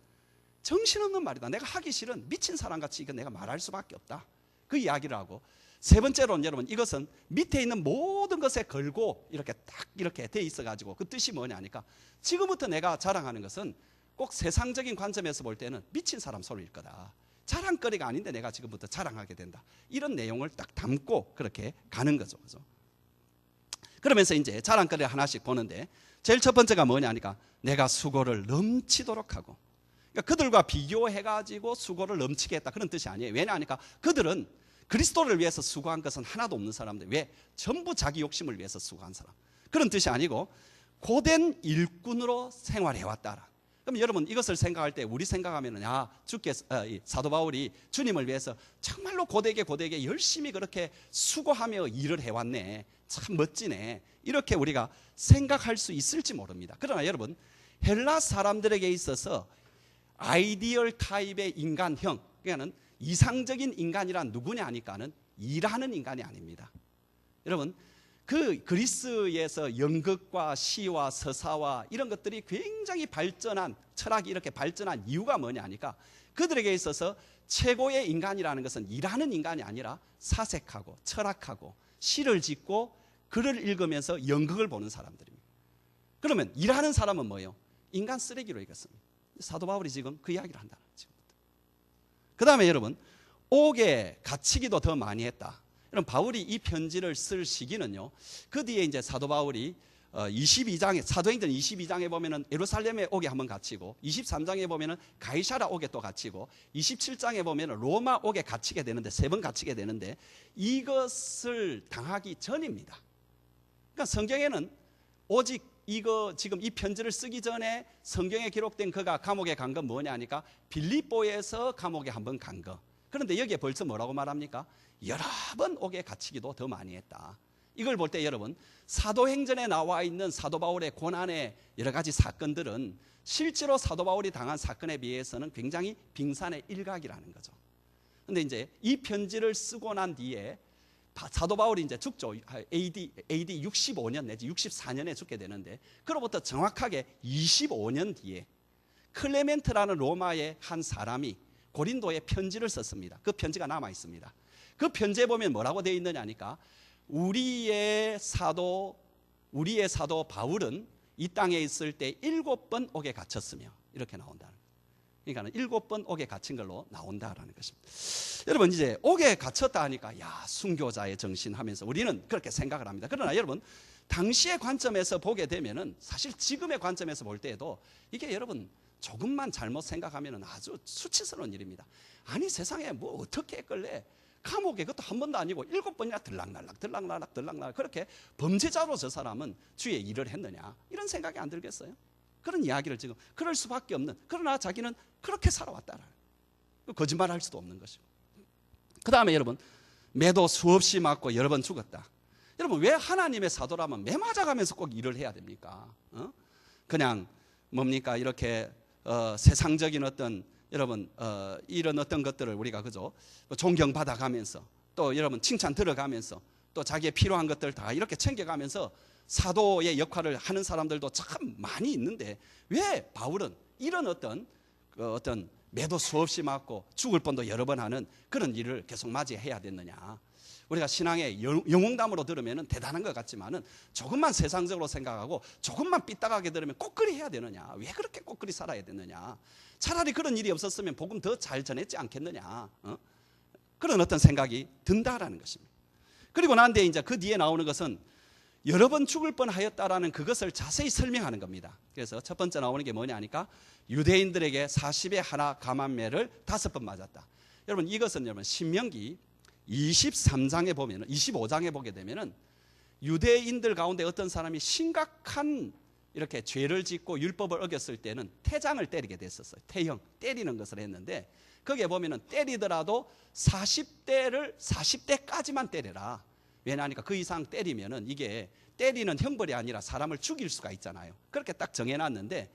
정신없는 말이다. 내가 하기 싫은 미친 사람같이 이거 내가 말할 수밖에 없다. 그 이야기를 하고 세 번째로는 여러분 이것은 밑에 있는 모든 것에 걸고 이렇게 딱 이렇게 돼 있어가지고 그 뜻이 뭐냐 하니까 지금부터 내가 자랑하는 것은 꼭 세상적인 관점에서 볼 때는 미친 사람 소리일 거다. 자랑거리가 아닌데 내가 지금부터 자랑하게 된다. 이런 내용을 딱 담고 그렇게 가는 거죠. 그죠? 그러면서 이제 자랑거리를 하나씩 보는데 제일 첫 번째가 뭐냐 하니까 내가 수고를 넘치도록 하고, 그러니까 그들과 비교해가지고 수고를 넘치게 했다 그런 뜻이 아니에요. 왜냐 하니까 그들은 그리스도를 위해서 수고한 것은 하나도 없는 사람들. 왜? 전부 자기 욕심을 위해서 수고한 사람. 그런 뜻이 아니고 고된 일꾼으로 생활해왔다라. 그럼 여러분 이것을 생각할 때 우리 생각하면은 주께서 사도 바울이 주님을 위해서 정말로 고되게 열심히 그렇게 수고하며 일을 해왔네. 참 멋지네. 이렇게 우리가 생각할 수 있을지 모릅니다. 그러나 여러분 헬라 사람들에게 있어서 아이디얼 타입의 인간형, 그러니까는 이상적인 인간이란 누구냐 하니까는 일하는 인간이 아닙니다. 여러분 그 그리스에서 연극과 시와 서사와 이런 것들이 굉장히 발전한 철학이 이렇게 발전한 이유가 뭐냐 하니까 그들에게 있어서 최고의 인간이라는 것은 일하는 인간이 아니라 사색하고 철학하고 시를 짓고 글을 읽으면서 연극을 보는 사람들입니다. 그러면 일하는 사람은 뭐예요? 인간 쓰레기로 읽었습니다. 사도 바울이 지금 그 이야기를 한다. 그 다음에 여러분 옥에 갇히기도 더 많이 했다. 여러분 바울이 이 편지를 쓸 시기는요, 그 뒤에 이제 사도 바울이 22장에 사도행전 22장에 보면은 예루살렘의 옥에 한번 갇히고 23장에 보면은 가이사랴 옥에 또 갇히고 27장에 보면은 로마 옥에 갇히게 되는데 3번 갇히게 되는데 이것을 당하기 전입니다. 그러니까 성경에는 오직 이거 지금 이 편지를 쓰기 전에 성경에 기록된 그가 감옥에 간 건 뭐냐 하니까 빌립보에서 감옥에 한번 간 거. 그런데 여기에 벌써 뭐라고 말합니까? 여러 번 옥에 갇히기도 더 많이 했다. 이걸 볼 때 여러분 사도행전에 나와 있는 사도 바울의 고난의 여러 가지 사건들은 실제로 사도 바울이 당한 사건에 비해서는 굉장히 빙산의 일각이라는 거죠. 그런데 이제 이 편지를 쓰고 난 뒤에 사도 바울이 이제 죽죠. AD 65년 내지 64년에 죽게 되는데 그로부터 정확하게 25년 뒤에 클레멘트라는 로마의 한 사람이 고린도에 편지를 썼습니다. 그 편지가 남아 있습니다. 그 편지에 보면 뭐라고 되어 있느냐 하니까 우리의 사도 바울은 이 땅에 있을 때 7번 옥에 갇혔으며 이렇게 나온다. 그러니까 7번 옥에 갇힌 걸로 나온다라는 것입니다. 여러분 이제 옥에 갇혔다 하니까 순교자의 정신 하면서 우리는 그렇게 생각을 합니다. 그러나 여러분 당시의 관점에서 보게 되면은 사실 지금의 관점에서 볼 때에도 이게 여러분 조금만 잘못 생각하면 아주 수치스러운 일입니다. 아니 세상에 뭐 어떻게 했길래 감옥에 그것도 한 번도 아니고 7번이나 들락날락 그렇게 범죄자로 저 사람은 주의 일을 했느냐 이런 생각이 안 들겠어요? 그런 이야기를 지금 그럴 수밖에 없는, 그러나 자기는 그렇게 살아왔다라. 거짓말할 수도 없는 것이고. 그 다음에 여러분 매도 수없이 맞고 여러 번 죽었다. 여러분 왜 하나님의 사도라면 매 맞아가면서 꼭 일을 해야 됩니까? 그냥 뭡니까 이렇게 세상적인 어떤 여러분 이런 어떤 것들을 우리가 그죠 존경받아가면서 또 여러분 칭찬 들어가면서 또 자기의 필요한 것들 다 이렇게 챙겨가면서 사도의 역할을 하는 사람들도 참 많이 있는데 왜 바울은 이런 어떤 매도 수없이 맞고 죽을 뻔도 여러 번 하는 그런 일을 계속 맞이해야 됐느냐. 우리가 신앙의 영웅담으로 들으면 대단한 것 같지만은 조금만 세상적으로 생각하고 조금만 삐딱하게 들으면 꼭 그리 해야 되느냐. 왜 그렇게 꼭 그리 살아야 되느냐. 차라리 그런 일이 없었으면 복음 더 잘 전했지 않겠느냐. 그런 어떤 생각이 든다라는 것입니다. 그리고 난데 이제 그 뒤에 나오는 것은 여러 번 죽을 뻔하였다라는 그것을 자세히 설명하는 겁니다. 그래서 첫 번째 나오는 게 뭐냐 하니까 유대인들에게 40에 하나 감한매를 5번 맞았다. 여러분 이것은 여러분 신명기 23장에 보면은 25장에 보게 되면은 유대인들 가운데 어떤 사람이 심각한 이렇게 죄를 짓고 율법을 어겼을 때는 태장을 때리게 됐었어요. 태형, 때리는 것을 했는데 거기에 보면은 때리더라도 40대까지만 때려라. 왜냐하니까 그 이상 때리면은 이게 때리는 형벌이 아니라 사람을 죽일 수가 있잖아요. 그렇게 딱 정해놨는데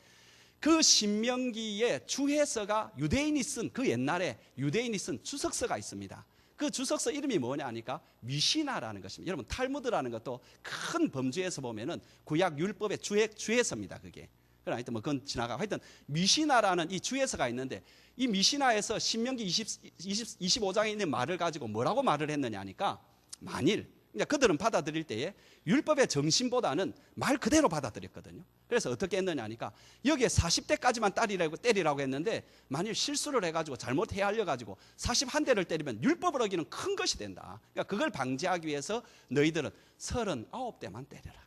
그 신명기에 주해서가 유대인이 쓴 그 옛날에 유대인이 쓴 주석서가 있습니다. 그 주석서 이름이 뭐냐 하니까 미시나라는 것입니다. 여러분 탈무드라는 것도 큰 범주에서 보면은 구약 율법의 주해서입니다. 그게. 그러나 하여튼 뭐 그건 지나가고 하여튼 미시나라는 이 주해서가 있는데 이 미시나에서 신명기 25장에 있는 말을 가지고 뭐라고 말을 했느냐 하니까 만일 그들은 받아들일 때에 율법의 정신보다는 말 그대로 받아들였거든요. 그래서 어떻게 했느냐 하니까 여기에 40대까지만 때리라고 했는데 만일 실수를 해가지고 잘못 헤아려가지고 41대를 때리면 율법을 어기는 큰 것이 된다. 그러니까 그걸 방지하기 위해서 너희들은 39대만 때려라.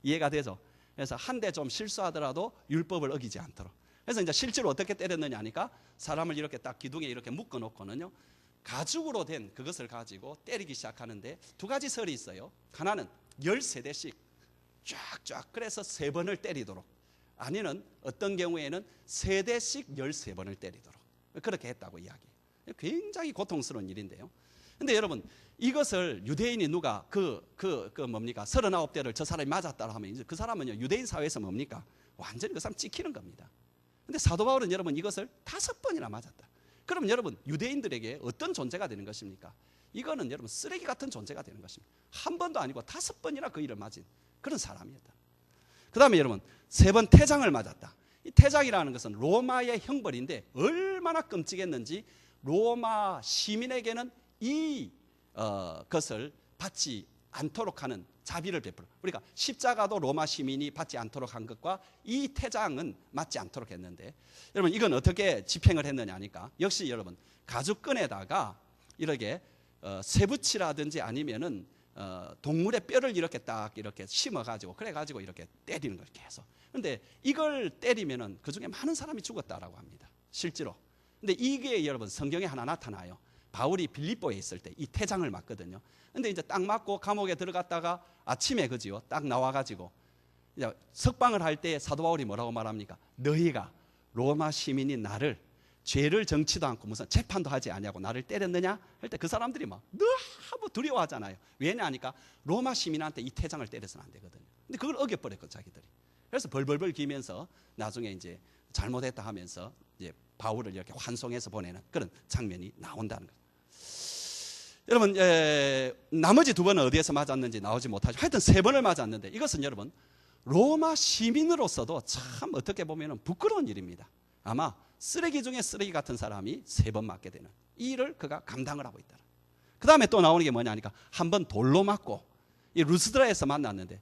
이해가 되죠? 그래서 한 대 좀 실수하더라도 율법을 어기지 않도록. 그래서 이제 실제로 어떻게 때렸느냐 하니까 사람을 이렇게 딱 기둥에 이렇게 묶어 놓고는요. 가죽으로 된 그것을 가지고 때리기 시작하는데 두 가지 설이 있어요. 하나는 13대씩 쫙쫙 그래서 3번을 때리도록, 아니면 어떤 경우에는 3대씩 13번을 때리도록 그렇게 했다고 이야기해요. 굉장히 고통스러운 일인데요. 근데 여러분 이것을 유대인이 누가 뭡니까 39대를 저 사람이 맞았다 하면 이제 그 사람은요 유대인 사회에서 뭡니까 완전히 그 사람 찍히는 겁니다. 근데 사도 바울은 여러분 이것을 5번이나 맞았다. 그럼 여러분 유대인들에게 어떤 존재가 되는 것입니까? 이거는 여러분 쓰레기 같은 존재가 되는 것입니다. 한 번도 아니고 5번이나 그 일을 맞은 그런 사람이었다. 그 다음에 여러분 3번 태장을 맞았다. 이 태장이라는 것은 로마의 형벌인데 얼마나 끔찍했는지 로마 시민에게는 이 것을 받지 않도록 하는 자비를 베풀어. 우리가 십자가도 로마 시민이 받지 않도록 한 것과 이 태장은 맞지 않도록 했는데 여러분 이건 어떻게 집행을 했느냐 하니까 역시 여러분 가죽끈에다가 이렇게 쇠붙이라든지 아니면은 동물의 뼈를 이렇게 딱 이렇게 심어가지고 그래가지고 이렇게 때리는 걸 계속. 근데 이걸 때리면은 그 중에 많은 사람이 죽었다라고 합니다. 실제로. 근데 이게 여러분 성경에 하나 나타나요. 바울이 빌립보에 있을 때 이 태장을 맞거든요. 근데 이제 딱 맞고 감옥에 들어갔다가 아침에 그지요. 딱 나와가지고 이제 석방을 할 때 사도 바울이 뭐라고 말합니까? 너희가 로마 시민인 나를 죄를 정치도 않고 무슨 재판도 하지 아니하고 나를 때렸느냐? 할 때 그 사람들이 막 너무 두려워하잖아요. 왜냐하니까 로마 시민한테 이 태장을 때려서는 안 되거든요. 근데 그걸 어겨버렸고 자기들이. 그래서 벌벌벌 기면서 나중에 이제 잘못했다 하면서 이제 바울을 이렇게 환송해서 보내는 그런 장면이 나온다는 거예요. 여러분 나머지 2번은 어디에서 맞았는지 나오지 못하죠. 하여튼 3번을 맞았는데 이것은 여러분 로마 시민으로서도 참 어떻게 보면 부끄러운 일입니다. 아마 쓰레기 중에 쓰레기 같은 사람이 3번 맞게 되는 이 일을 그가 감당을 하고 있다. 그 다음에 또 나오는 게 뭐냐 하니까 한 번 돌로 맞고 이 루스드라에서 만났는데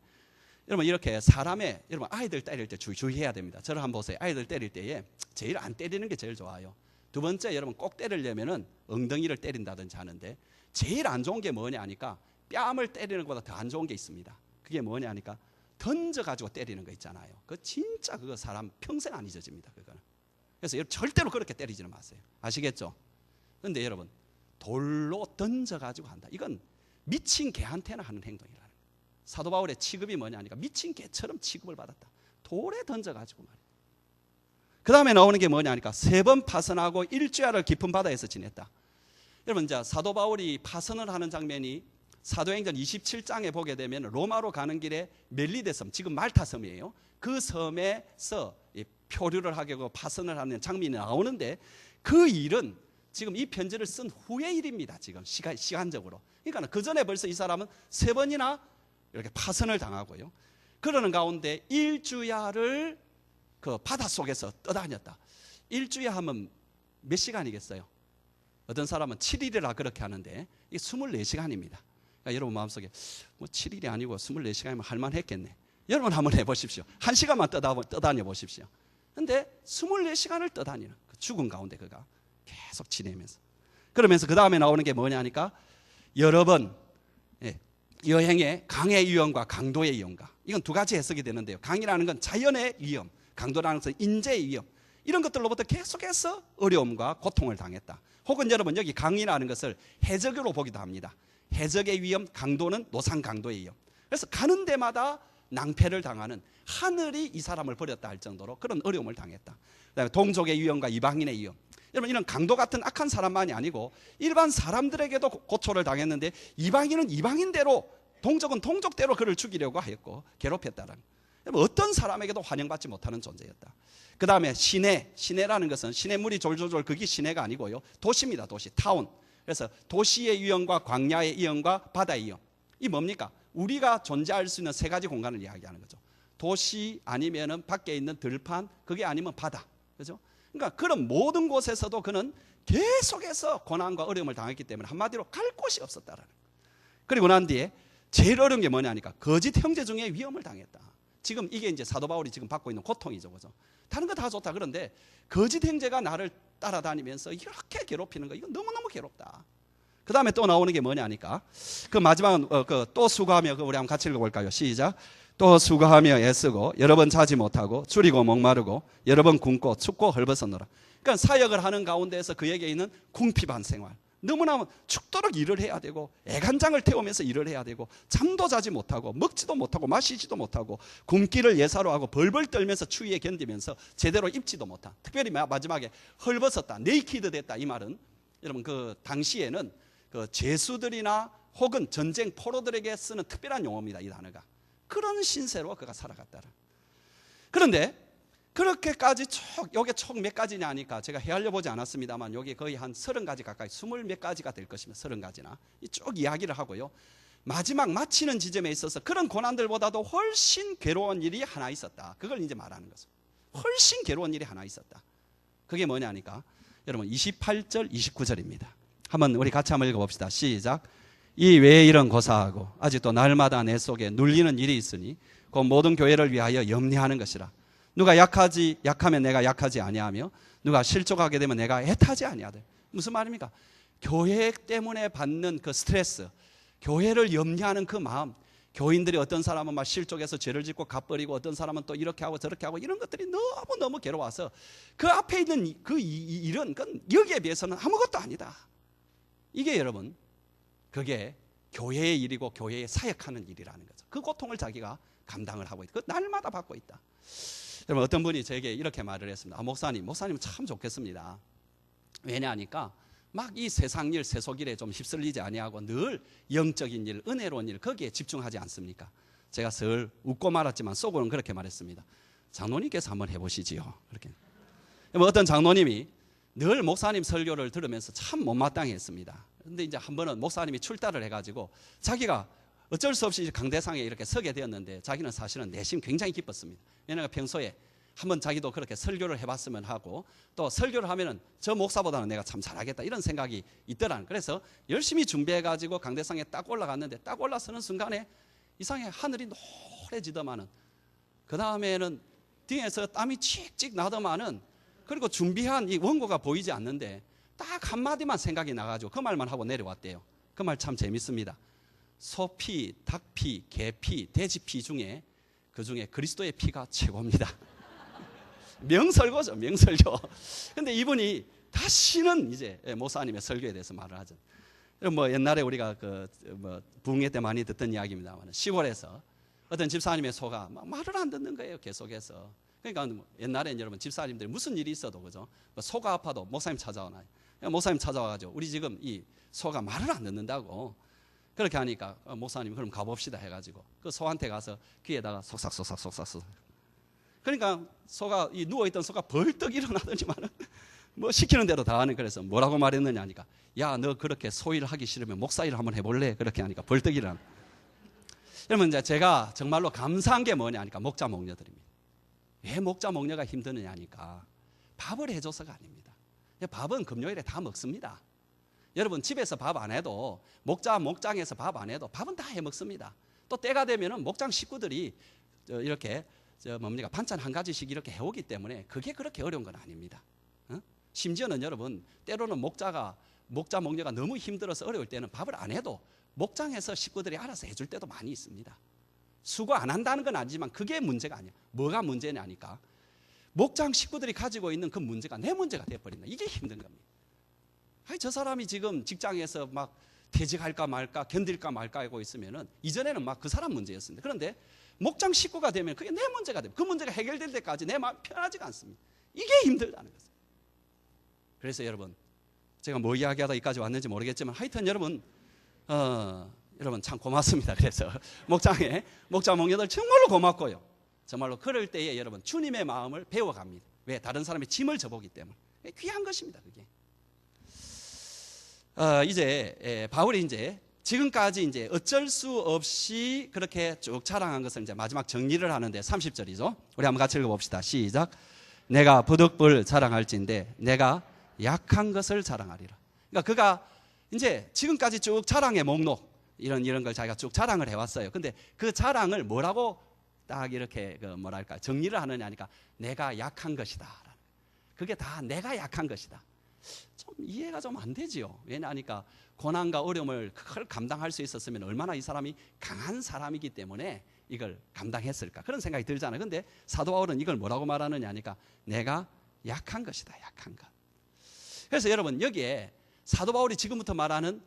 여러분 이렇게 사람의 여러분 아이들 때릴 때 주의해야 됩니다. 저를 한번 보세요. 아이들 때릴 때에 제일 안 때리는 게 제일 좋아요. 두 번째 여러분 꼭 때리려면은 엉덩이를 때린다든지 하는데 제일 안 좋은 게 뭐냐 하니까 뺨을 때리는 것보다 더 안 좋은 게 있습니다. 그게 뭐냐 하니까 던져가지고 때리는 거 있잖아요. 그 진짜 그거 사람 평생 안 잊어집니다. 그거는. 그래서 여러분 절대로 그렇게 때리지는 마세요. 아시겠죠? 그런데 여러분 돌로 던져가지고 한다. 이건 미친 개한테나 하는 행동이라는 거예요. 사도 바울의 취급이 뭐냐 하니까 미친 개처럼 취급을 받았다. 돌에 던져가지고 말이에요. 그 다음에 나오는 게 뭐냐 하니까 3번 파선하고 일주야를 깊은 바다에서 지냈다. 여러분 이제 사도 바울이 파선을 하는 장면이 사도행전 27장에 보게 되면 로마로 가는 길에 멜리데 섬, 지금 말타 섬이에요. 그 섬에서 표류를 하게 하고 파선을 하는 장면이 나오는데 그 일은 지금 이 편지를 쓴 후의 일입니다. 지금 시간적으로. 그러니까 그 전에 벌써 이 사람은 3번이나 이렇게 파선을 당하고요. 그러는 가운데 일주야를 그 바닷속에서 떠다녔다. 일주야 하면 몇 시간이겠어요? 어떤 사람은 7일이라 그렇게 하는데 이게 24시간입니다. 그러니까 여러분 마음속에 뭐 7일이 아니고 24시간이면 할만했겠네. 여러분 한번 해보십시오. 1시간만 떠다녀 보십시오. 근데 24시간을 떠다니는 그 죽은 가운데 그가 계속 지내면서 그러면서 그 다음에 나오는 게 뭐냐니까 여러 번 여행의 강의 위험과 강도의 위험과 이건 두 가지 해석이 되는데요. 강이라는 건 자연의 위험, 강도라는 것은 인재의 위험 이런 것들로부터 계속해서 어려움과 고통을 당했다. 혹은 여러분 여기 강이라는 것을 해적으로 보기도 합니다. 해적의 위험, 강도는 노상 강도의 위험. 그래서 가는 데마다 낭패를 당하는 하늘이 이 사람을 버렸다 할 정도로 그런 어려움을 당했다. 그다음에 동족의 위험과 이방인의 위험. 여러분 이런 강도 같은 악한 사람만이 아니고 일반 사람들에게도 고초를 당했는데 이방인은 이방인대로 동족은 동족대로 그를 죽이려고 하였고 괴롭혔다는 여러분 어떤 사람에게도 환영받지 못하는 존재였다. 그 다음에 시내라는 것은 시내물이 졸졸졸 그게 시내가 아니고요. 도시입니다. 도시, 타운. 그래서 도시의 위험과 광야의 위험과 바다의 위험. 이 뭡니까? 우리가 존재할 수 있는 3가지 공간을 이야기하는 거죠. 도시 아니면은 밖에 있는 들판, 그게 아니면 바다. 그죠? 그러니까 그런 모든 곳에서도 그는 계속해서 고난과 어려움을 당했기 때문에 한마디로 갈 곳이 없었다라는 거예요. 그리고 난 뒤에 제일 어려운 게 뭐냐니까 거짓 형제 중에 위험을 당했다. 지금 이게 이제 사도 바울이 지금 받고 있는 고통이죠. 그죠? 다른 거 다 좋다. 그런데 거짓 형제가 나를 따라다니면서 이렇게 괴롭히는 거 이건 너무너무 괴롭다. 그 다음에 또 나오는 게 뭐냐니까 그 마지막은 또 수고하며 우리 한번 같이 읽어볼까요? 시작. 또 수고하며 애쓰고 여러 번 자지 못하고 줄이고 목마르고 여러 번 굶고 춥고 헐벗었노라. 그러니까 사역을 하는 가운데에서 그에게 있는 궁핍한 생활. 너무나 죽도록 일을 해야 되고 애간장을 태우면서 일을 해야 되고 잠도 자지 못하고 먹지도 못하고 마시지도 못하고 굶기를 예사로 하고 벌벌 떨면서 추위에 견디면서 제대로 입지도 못한 특별히 마지막에 헐벗었다 네이키드 됐다 이 말은 여러분 그 당시에는 그 제수들이나 혹은 전쟁 포로들에게 쓰는 특별한 용어입니다. 이 단어가 그런 신세로 그가 살아갔다는. 그런데 그렇게까지 요게 총 몇 가지냐 하니까 제가 헤아려 보지 않았습니다만 여기 거의 한 30가지 가까이 20 몇 가지가 될 것입니다. 30가지나 쭉 이야기를 하고요. 마지막 마치는 지점에 있어서 그런 고난들보다도 훨씬 괴로운 일이 하나 있었다. 그걸 이제 말하는 거죠. 훨씬 괴로운 일이 하나 있었다. 그게 뭐냐니까 여러분 28절 29절입니다. 한번 우리 같이 한번 읽어봅시다. 시작. 이 외의 일은 고사하고 아직도 날마다 내 속에 눌리는 일이 있으니 그 모든 교회를 위하여 염려하는 것이라. 누가 약하면 내가 약하지 아니하며 누가 실족하게 되면 내가 애타지 아니하되. 무슨 말입니까? 교회 때문에 받는 그 스트레스, 교회를 염려하는 그 마음, 교인들이 어떤 사람은 막 실족해서 죄를 짓고 갚버리고 어떤 사람은 또 이렇게 하고 저렇게 하고 이런 것들이 너무너무 괴로워서 그 앞에 있는 그 일은 여기에 비해서는 아무것도 아니다. 이게 여러분 그게 교회의 일이고 교회에 사역하는 일이라는 거죠. 그 고통을 자기가 감당을 하고 있다. 그 날마다 받고 있다. 여러분 어떤 분이 저에게 이렇게 말을 했습니다. 목사님은 참 좋겠습니다. 왜냐하니까 막 이 세상 일, 세속 일에 좀 휩쓸리지 아니하고 늘 영적인 일, 은혜로운 일 거기에 집중하지 않습니까? 제가 늘 웃고 말았지만 속으로는 그렇게 말했습니다. 장로님께서 한번 해보시지요. 그렇게. 어떤 장로님이 늘 목사님 설교를 들으면서 참 못마땅했습니다. 근데 이제 한 번은 목사님이 출타를 해가지고 자기가 어쩔 수 없이 강대상에 이렇게 서게 되었는데 자기는 사실은 내심 굉장히 기뻤습니다. 왜냐하면 평소에 한번 자기도 그렇게 설교를 해봤으면 하고 또 설교를 하면은 저 목사보다는 내가 참 잘하겠다 이런 생각이 있더라는. 그래서 열심히 준비해가지고 강대상에 딱 올라갔는데 딱 올라서는 순간에 이상하게 하늘이 노래지더만은 그 다음에는 등에서 땀이 칙칙 나더만은 그리고 준비한 이 원고가 보이지 않는데 딱 한마디만 생각이 나가지고 그 말만 하고 내려왔대요. 그 말 참 재밌습니다. 소피, 닭피, 개피, 돼지피 중에 그 중에 그리스도의 피가 최고입니다. 명설교죠, 명설교. 근데 이분이 다시는 이제 목사님의 설교에 대해서 말을 하죠. 뭐 옛날에 우리가 부흥회 때 많이 듣던 이야기입니다만 시골에서 어떤 집사님의 소가 말을 안 듣는 거예요, 계속해서. 그러니까 옛날에는 여러분 집사님들이 무슨 일이 있어도 그죠? 소가 아파도 목사님 찾아오나요? 목사님 찾아와가지고 우리 지금 이 소가 말을 안 듣는다고. 그렇게 하니까 목사님 그럼 가봅시다 해가지고 그 소한테 가서 귀에다가 속삭. 그러니까 누워있던 소가 벌떡 일어나더니만 뭐 시키는 대로 다 하는. 그래서 뭐라고 말했느냐 하니까 야, 너 그렇게 소일 하기 싫으면 목사 일 한번 해볼래? 그렇게 하니까 벌떡이라는. 그러면 이제 제가 정말로 감사한 게 뭐냐 하니까 목자 목녀들입니다. 왜 목자 목녀가 힘드느냐 하니까 밥을 해줘서가 아닙니다. 밥은 금요일에 다 먹습니다. 여러분 집에서 밥 안 해도 목장에서 밥 안 해도 밥은 다 해 먹습니다. 또 때가 되면은 목장 식구들이 이렇게 반찬 한 가지씩 이렇게 해오기 때문에 그게 그렇게 어려운 건 아닙니다. 심지어는 여러분 때로는 목자 목녀가 너무 힘들어서 어려울 때는 밥을 안 해도 목장에서 식구들이 알아서 해줄 때도 많이 있습니다. 수고 안 한다는 건 아니지만 그게 문제가 아니야. 뭐가 문제냐 하니까 목장 식구들이 가지고 있는 그 문제가 내 문제가 돼버린다. 이게 힘든 겁니다. 아니, 저 사람이 지금 직장에서 막 퇴직할까 말까 견딜까 말까 하고 있으면은 이전에는 막 그 사람 문제였습니다. 그런데 목장 식구가 되면 그게 내 문제가 됩니다. 그 문제가 해결될 때까지 내 마음 편하지가 않습니다. 이게 힘들다는 거죠. 그래서 여러분 제가 뭐 이야기하다 여기까지 왔는지 모르겠지만 하여튼 여러분 참 고맙습니다. 그래서 목장 목녀들 정말로 고맙고요. 정말로 그럴 때에 여러분 주님의 마음을 배워갑니다. 왜? 다른 사람의 짐을 져보기 때문에. 귀한 것입니다. 그게. 이제 바울이 이제 지금까지 이제 어쩔 수 없이 그렇게 쭉 자랑한 것을 이제 마지막 정리를 하는데 30절이죠. 우리 한번 같이 읽어봅시다. 시작. 내가 부득불 자랑할진대 내가 약한 것을 자랑하리라. 그러니까 그가 이제 지금까지 쭉 자랑의 목록 이런 걸 자기가 쭉 자랑을 해왔어요. 근데 그 자랑을 뭐라고 딱 이렇게 정리를 하느냐 하니까 내가 약한 것이다. 그게 다 내가 약한 것이다. 좀 이해가 좀 안 되지요. 왜냐하니까 고난과 어려움을 그걸 감당할 수 있었으면 얼마나 이 사람이 강한 사람이기 때문에 이걸 감당했을까 그런 생각이 들잖아요. 근데 사도 바울은 이걸 뭐라고 말하느냐 하니까 내가 약한 것이다. 약한 것. 그래서 여러분 여기에 사도 바울이 지금부터 말하는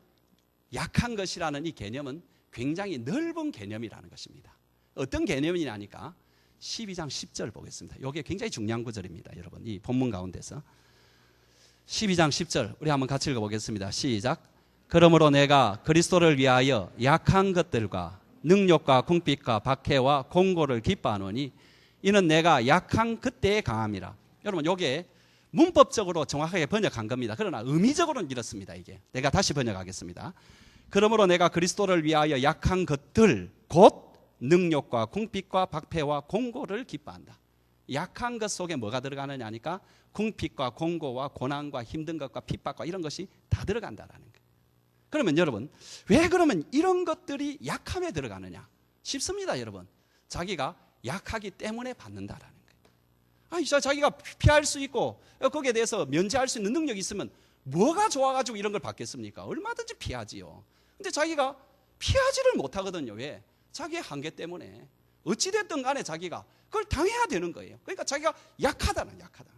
약한 것이라는 이 개념은 굉장히 넓은 개념이라는 것입니다. 어떤 개념이냐니까 12장 10절 보겠습니다. 이게 굉장히 중요한 구절입니다. 여러분 이 본문 가운데서 12장 10절 우리 한번 같이 읽어보겠습니다. 시작. 그러므로 내가 그리스도를 위하여 약한 것들과 능력과 궁핍과 박해와 공고를 기뻐하노니 이는 내가 약한 그때의 강함이라. 여러분 이게 문법적으로 정확하게 번역한 겁니다. 그러나 의미적으로는 이렇습니다. 이게 내가 다시 번역하겠습니다. 그러므로 내가 그리스도를 위하여 약한 것들 곧 능력과 궁핍과 박해와 공고를 기뻐한다. 약한 것 속에 뭐가 들어가느냐 하니까 궁핍과 공고와 고난과 힘든 것과 핍박과 이런 것이 다 들어간다라는 거예요. 그러면 여러분 왜 그러면 이런 것들이 약함에 들어가느냐? 쉽습니다. 여러분 자기가 약하기 때문에 받는다라는 거예요. 자기가 피할 수 있고 거기에 대해서 면제할 수 있는 능력이 있으면 뭐가 좋아가지고 이런 걸 받겠습니까? 얼마든지 피하지요. 근데 자기가 피하지를 못하거든요. 왜? 자기의 한계 때문에 어찌됐든 간에 자기가 그걸 당해야 되는 거예요. 그러니까 자기가 약하다는 약하다.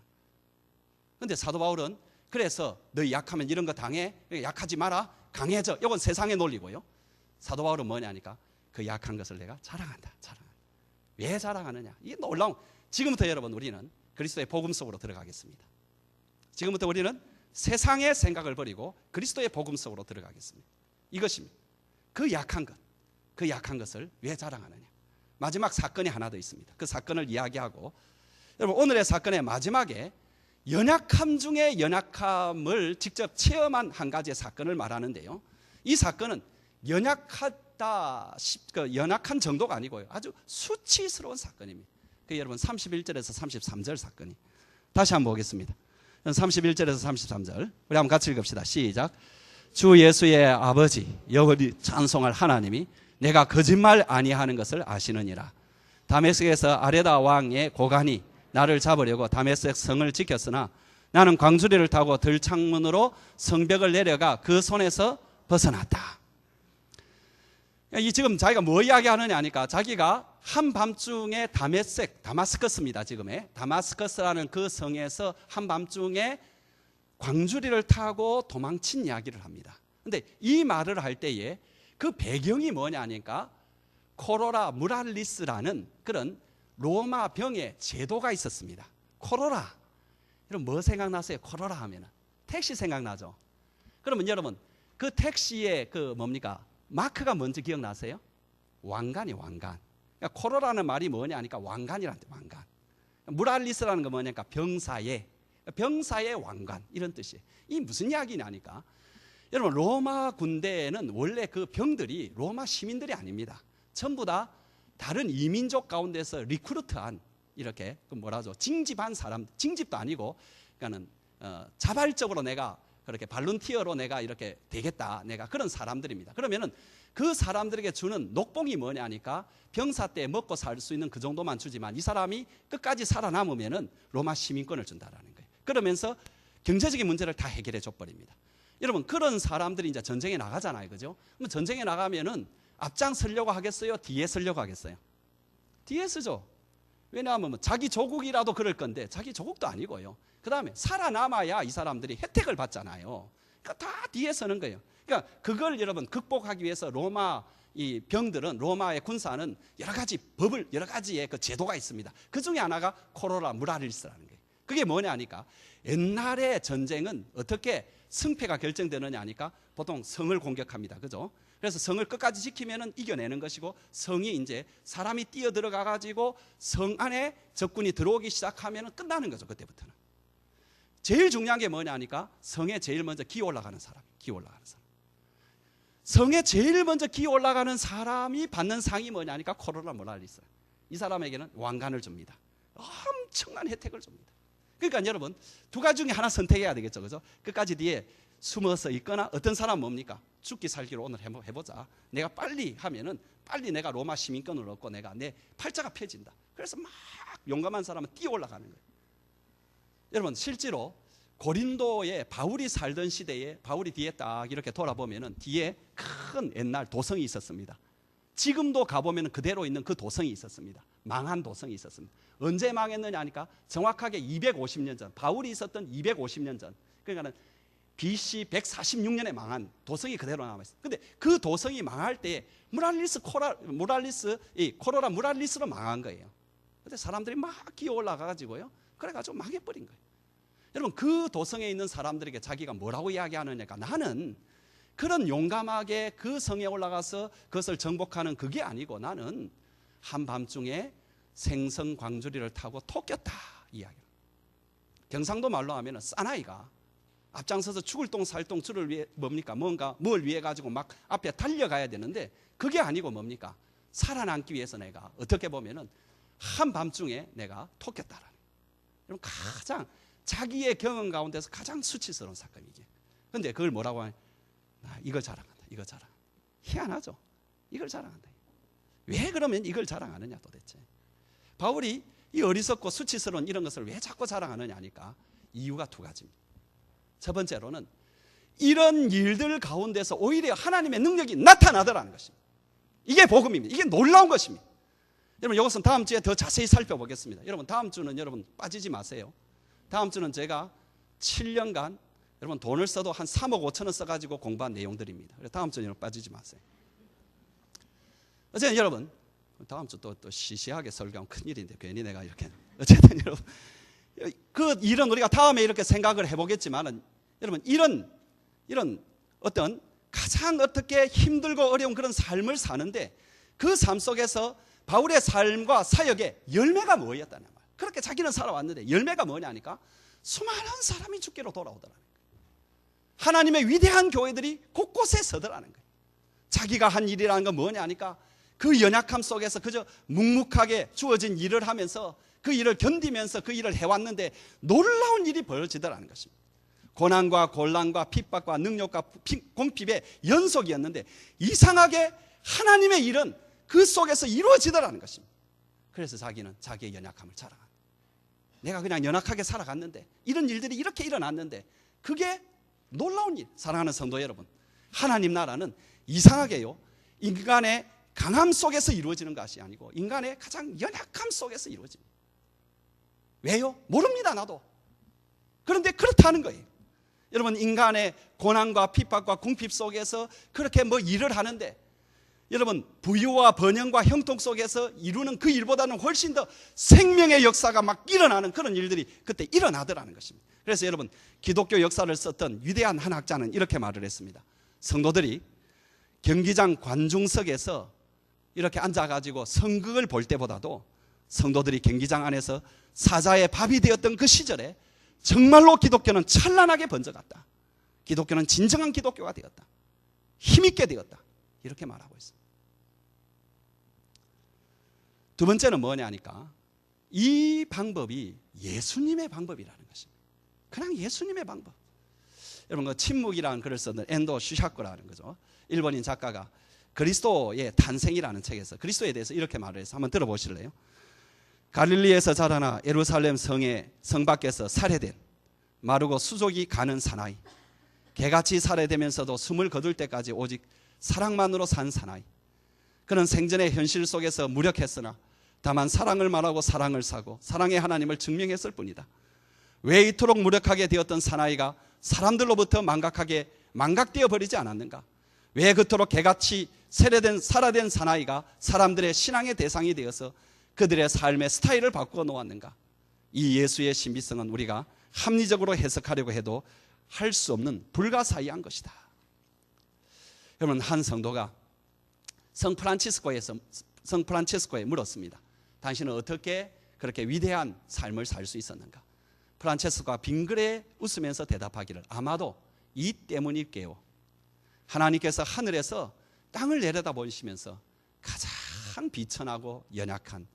근데 사도 바울은 그래서 너 약하면 이런 거 당해. 약하지 마라. 강해져. 이건 세상의 논리고요. 사도 바울은 뭐냐니까 그 약한 것을 내가 자랑한다. 왜 자랑하느냐? 이게 놀라운. 지금부터 여러분 우리는 그리스도의 복음 속으로 들어가겠습니다. 지금부터 우리는 세상의 생각을 버리고 그리스도의 복음 속으로 들어가겠습니다. 이것입니다. 그 약한 것을 왜 자랑하느냐? 마지막 사건이 하나 더 있습니다. 그 사건을 이야기하고 여러분 오늘의 사건의 마지막에 연약함 중에 연약함을 직접 체험한 한 가지의 사건을 말하는데요. 이 사건은 연약한 정도가 아니고요. 아주 수치스러운 사건입니다. 그 여러분 31절에서 33절 사건이. 다시 한번 보겠습니다. 31절에서 33절 우리 한번 같이 읽읍시다. 시작. 주 예수의 아버지 여호와를 찬송할 하나님이 내가 거짓말 아니하는 것을 아시느니라. 다메섹에서 아레다 왕의 고관이 나를 잡으려고 다메섹 성을 지켰으나 나는 광주리를 타고 들창문으로 성벽을 내려가 그 손에서 벗어났다. 지금 자기가 뭐 이야기하느냐 하니까 자기가 한밤중에 다마스커스입니다. 지금의 다마스커스라는 그 성에서 한밤중에 광주리를 타고 도망친 이야기를 합니다. 그런데 이 말을 할 때에 그 배경이 뭐냐 하니까 코로라 무랄리스라는 그런 로마 병의 제도가 있었습니다. 코로라. 여러분 뭐 생각나세요? 코로라 하면 택시 생각나죠? 그러면 여러분 그 택시의 그 뭡니까? 마크가 뭔지 기억나세요? 왕관이 왕관. 그러니까 코로라는 말이 뭐냐 하니까 왕관이란 뜻, 왕관. 무랄리스라는 거 뭐냐니까 병사의 병사의 왕관 이런 뜻이에요. 이 무슨 이야기냐니까, 여러분 로마 군대에는 원래 그 병들이 로마 시민들이 아닙니다. 전부 다 다른 이민족 가운데서 리크루트한 이렇게 징집한 사람, 징집도 아니고 그러니까는 자발적으로 내가 그렇게 발룬티어로 내가 이렇게 되겠다, 내가 그런 사람들입니다. 그러면은 그 사람들에게 주는 녹봉이 뭐냐니까, 병사 때 먹고 살 수 있는 그 정도만 주지만 이 사람이 끝까지 살아남으면은 로마 시민권을 준다라는 거예요. 그러면서 경제적인 문제를 다 해결해 줘 버립니다. 여러분 그런 사람들이 이제 전쟁에 나가잖아요, 그죠? 그럼 전쟁에 나가면은 앞장 서려고 하겠어요? 뒤에 서려고 하겠어요? 뒤에 서죠. 왜냐하면 자기 조국이라도 그럴 건데 자기 조국도 아니고요. 그 다음에 살아남아야 이 사람들이 혜택을 받잖아요. 그러니까 다 뒤에 서는 거예요. 그러니까 그걸 여러분 극복하기 위해서 로마 이 병들은, 로마의 군사는 여러 가지 법을, 여러 가지의 그 제도가 있습니다. 그 중에 하나가 코로나 무라릴스라는 거예요. 그게 뭐냐니까, 옛날의 전쟁은 어떻게 승패가 결정되느냐 하니까 보통 성을 공격합니다, 그죠? 그래서 성을 끝까지 지키면은 이겨내는 것이고, 성이 이제 사람이 뛰어 들어가 가지고 성 안에 적군이 들어오기 시작하면은 끝나는 거죠. 그때부터는 제일 중요한 게 뭐냐니까, 성에 제일 먼저 기어 올라가는 사람, 기어 올라가는 사람. 성에 제일 먼저 기어 올라가는 사람이 받는 상이 뭐냐니까 코로나 모랄리스. 이 사람에게는 왕관을 줍니다. 엄청난 혜택을 줍니다. 그러니까 여러분 두 가지 중에 하나 선택해야 되겠죠, 그죠? 끝까지 뒤에 숨어서 있거나, 어떤 사람 뭡니까? 죽기 살기로 오늘 해보자. 내가 빨리 하면은 빨리 내가 로마 시민권을 얻고 내가 내 팔자가 펴진다. 그래서 막 용감한 사람은 뛰어 올라가는 거예요. 여러분 실제로 고린도에 바울이 살던 시대에 바울이 뒤에 딱 이렇게 돌아보면은 뒤에 큰 옛날 도성이 있었습니다. 지금도 가보면 그대로 있는 그 도성이 있었습니다. 망한 도성이 있었습니다. 언제 망했느냐 하니까 정확하게 250년 전, 바울이 있었던 250년 전, 그러니까 BC 146년에 망한 도성이 그대로 남아있어요. 근데 그 도성이 망할 때 코로나 무랄리스로 망한 거예요. 근데 사람들이 막 기어 올라가가지고요, 그래가지고 망해버린 거예요. 여러분 그 도성에 있는 사람들에게 자기가 뭐라고 이야기하느냐가, 나는 그런 용감하게 그 성에 올라가서 그것을 정복하는 그게 아니고, 나는 한밤중에 생선 광주리를 타고 토꼈다, 이야기. 경상도 말로 하면 사나이가 앞장서서 죽을 똥 살 똥 줄을 위해 뭡니까? 뭘 위해 가지고 막 앞에 달려가야 되는데, 그게 아니고 뭡니까? 살아남기 위해서 내가 어떻게 보면은 한밤중에 내가 토꼈다라는. 여러분 가장 자기의 경험 가운데서 가장 수치스러운 사건이지. 그런데 그걸 뭐라고 하냐? 이걸 자랑한다, 이걸 자랑. 희한하죠? 이걸 자랑한다. 왜 그러면 이걸 자랑하느냐 도대체? 바울이 이 어리석고 수치스러운 이런 것을 왜 자꾸 자랑하느냐 하니까 이유가 두 가지입니다. 첫 번째로는 이런 일들 가운데서 오히려 하나님의 능력이 나타나더라는 것입니다. 이게 복음입니다. 이게 놀라운 것입니다. 여러분 이것은 다음 주에 더 자세히 살펴보겠습니다. 여러분 다음 주는 여러분 빠지지 마세요. 다음 주는 제가 7년간 여러분 돈을 써도 한 3억 5천 원 써가지고 공부한 내용들입니다. 그래서 다음 주는 빠지지 마세요. 어쨌든 여러분 다음 주 또 시시하게 설교하면 큰일인데 괜히 내가 이렇게. 어쨌든 여러분 그 일은 우리가 다음에 이렇게 생각을 해보겠지만, 여러분 이런 어떤 가장 어떻게 힘들고 어려운 그런 삶을 사는데, 그 삶 속에서 바울의 삶과 사역의 열매가 뭐였다는 거예요. 그렇게 자기는 살아왔는데 열매가 뭐냐니까 수많은 사람이 주께로 돌아오더라는 거예요. 하나님의 위대한 교회들이 곳곳에 서더라는 거예요. 자기가 한 일이라는 건 뭐냐니까 그 연약함 속에서 그저 묵묵하게 주어진 일을 하면서 그 일을 견디면서 그 일을 해왔는데 놀라운 일이 벌어지더라는 것입니다. 고난과 곤란과 핍박과 능력과 공핍의 연속이었는데 이상하게 하나님의 일은 그 속에서 이루어지더라는 것입니다. 그래서 자기는 자기의 연약함을 자랑한다. 내가 그냥 연약하게 살아갔는데 이런 일들이 이렇게 일어났는데, 그게 놀라운 일. 사랑하는 성도 여러분, 하나님 나라는 이상하게요, 인간의 강함 속에서 이루어지는 것이 아니고 인간의 가장 연약함 속에서 이루어집니다. 왜요? 모릅니다, 나도. 그런데 그렇다는 거예요. 여러분 인간의 고난과 핍박과 궁핍 속에서 그렇게 뭐 일을 하는데, 여러분 부유와 번영과 형통 속에서 이루는 그 일보다는 훨씬 더 생명의 역사가 막 일어나는 그런 일들이 그때 일어나더라는 것입니다. 그래서 여러분 기독교 역사를 썼던 위대한 한 학자는 이렇게 말을 했습니다. 성도들이 경기장 관중석에서 이렇게 앉아가지고 성극을 볼 때보다도 성도들이 경기장 안에서 사자의 밥이 되었던 그 시절에 정말로 기독교는 찬란하게 번져갔다. 기독교는 진정한 기독교가 되었다. 힘있게 되었다. 이렇게 말하고 있습니다. 두 번째는 뭐냐니까 이 방법이 예수님의 방법이라는 것입니다. 그냥 예수님의 방법. 여러분 그 침묵이라는 글을 썼던 엔도 슈샤코라는 거죠. 일본인 작가가 그리스도의 탄생이라는 책에서 그리스도에 대해서 이렇게 말을 해서 한번 들어보실래요? 갈릴리에서 자라나 예루살렘 성 밖에서 살해된 마르고 수족이 가는 사나이, 개같이 살해되면서도 숨을 거둘 때까지 오직 사랑만으로 산 사나이. 그는 생전의 현실 속에서 무력했으나 다만 사랑을 말하고 사랑을 사고 사랑의 하나님을 증명했을 뿐이다. 왜 이토록 무력하게 되었던 사나이가 사람들로부터 망각되어 버리지 않았는가? 왜 그토록 개같이 살해된 사나이가 사람들의 신앙의 대상이 되어서 그들의 삶의 스타일을 바꾸어 놓았는가? 이 예수의 신비성은 우리가 합리적으로 해석하려고 해도 할 수 없는 불가사의한 것이다. 여러분 한 성도가 성 프란치스코에 물었습니다. 당신은 어떻게 그렇게 위대한 삶을 살 수 있었는가? 프란체스코가 빙그레 웃으면서 대답하기를 아마도 이 때문일게요. 하나님께서 하늘에서 땅을 내려다보시면서 가장 비천하고 연약한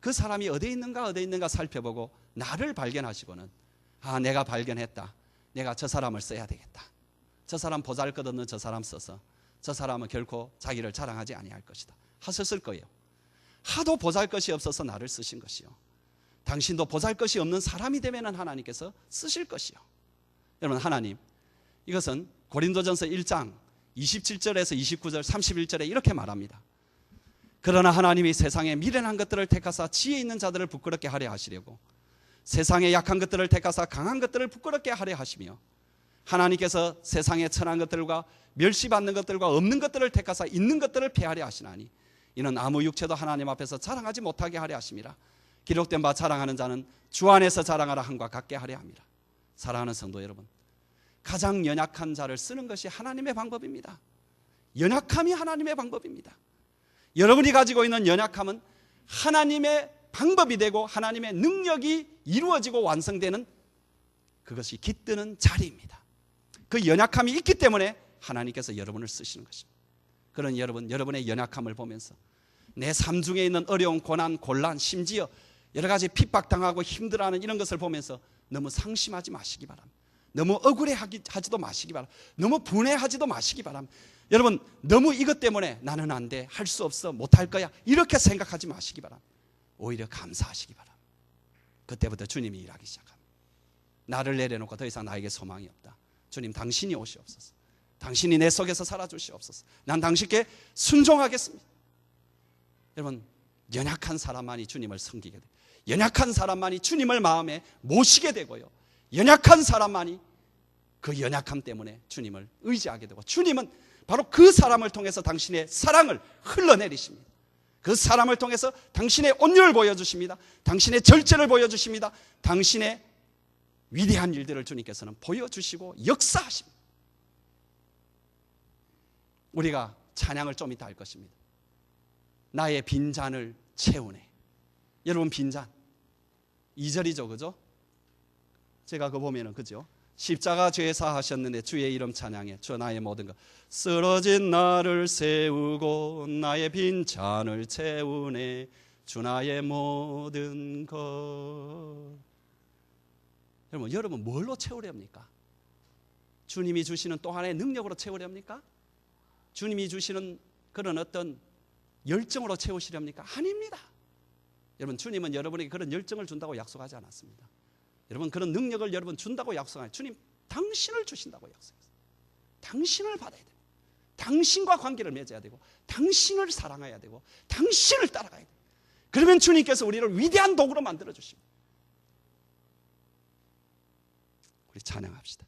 그 사람이 어디에 있는가 살펴보고 나를 발견하시고는 내가 발견했다. 내가 저 사람을 써야 되겠다. 저 사람 보잘것없는 저 사람 써서 저 사람은 결코 자기를 자랑하지 아니할 것이다 하셨을 거예요. 하도 보잘것이 없어서 나를 쓰신 것이요. 당신도 보잘것이 없는 사람이 되면 하나님께서 쓰실 것이요. 여러분 하나님 이것은 고린도전서 1장 27절에서 29절 31절에 이렇게 말합니다. 그러나 하나님이 세상에 미련한 것들을 택하사 지혜 있는 자들을 부끄럽게 하려 하시려고 세상에 약한 것들을 택하사 강한 것들을 부끄럽게 하려 하시며 하나님께서 세상에 천한 것들과 멸시받는 것들과 없는 것들을 택하사 있는 것들을 폐하려 하시나니 이는 아무 육체도 하나님 앞에서 자랑하지 못하게 하려 하심이라. 기록된 바 자랑하는 자는 주 안에서 자랑하라 함과 같게 하려 함이라. 사랑하는 성도 여러분, 가장 연약한 자를 쓰는 것이 하나님의 방법입니다. 연약함이 하나님의 방법입니다. 여러분이 가지고 있는 연약함은 하나님의 방법이 되고 하나님의 능력이 이루어지고 완성되는 그것이 깃드는 자리입니다. 그 연약함이 있기 때문에 하나님께서 여러분을 쓰시는 것입니다. 그런 여러분의 연약함을 보면서 내 삶 중에 있는 어려운 고난, 곤란, 심지어 여러 가지 핍박당하고 힘들어하는 이런 것을 보면서 너무 상심하지 마시기 바랍니다. 너무 억울해하지도 마시기 바랍니다. 너무 분해하지도 마시기 바랍니다. 여러분 너무 이것 때문에 나는 안 돼, 할 수 없어, 못할 거야 이렇게 생각하지 마시기 바랍니다. 오히려 감사하시기 바랍니다. 그때부터 주님이 일하기 시작합니다. 나를 내려놓고 더 이상 나에게 소망이 없다. 주님 당신이 오시옵소서. 당신이 내 속에서 살아주시옵소서. 난 당신께 순종하겠습니다. 여러분 연약한 사람만이 주님을 섬기게 돼요. 연약한 사람만이 주님을 마음에 모시게 되고요. 연약한 사람만이 그 연약함 때문에 주님을 의지하게 되고 주님은 바로 그 사람을 통해서 당신의 사랑을 흘러내리십니다. 그 사람을 통해서 당신의 온유를 보여주십니다. 당신의 절제를 보여주십니다. 당신의 위대한 일들을 주님께서는 보여주시고 역사하십니다. 우리가 찬양을 좀 이따 할 것입니다. 나의 빈잔을 채우네. 여러분 빈잔 2절이죠, 그죠? 제가 그거 보면은 그죠? 십자가 죄사 하셨는데 주의 이름 찬양해. 주 나의 모든 것 쓰러진 나를 세우고 나의 빈잔을 채우네. 주 나의 모든 것. 여러분 뭘로 채우렵니까? 주님이 주시는 또 하나의 능력으로 채우렵니까? 주님이 주시는 그런 어떤 열정으로 채우시렵니까? 아닙니다. 여러분 주님은 여러분에게 그런 열정을 준다고 약속하지 않았습니다. 여러분 그런 능력을 여러분 준다고 약속하죠. 주님 당신을 주신다고 약속했어요. 당신을 받아야 돼요. 당신과 관계를 맺어야 되고 당신을 사랑해야 되고 당신을 따라가야 돼요. 그러면 주님께서 우리를 위대한 도구로 만들어 주십니다. 우리 찬양합시다.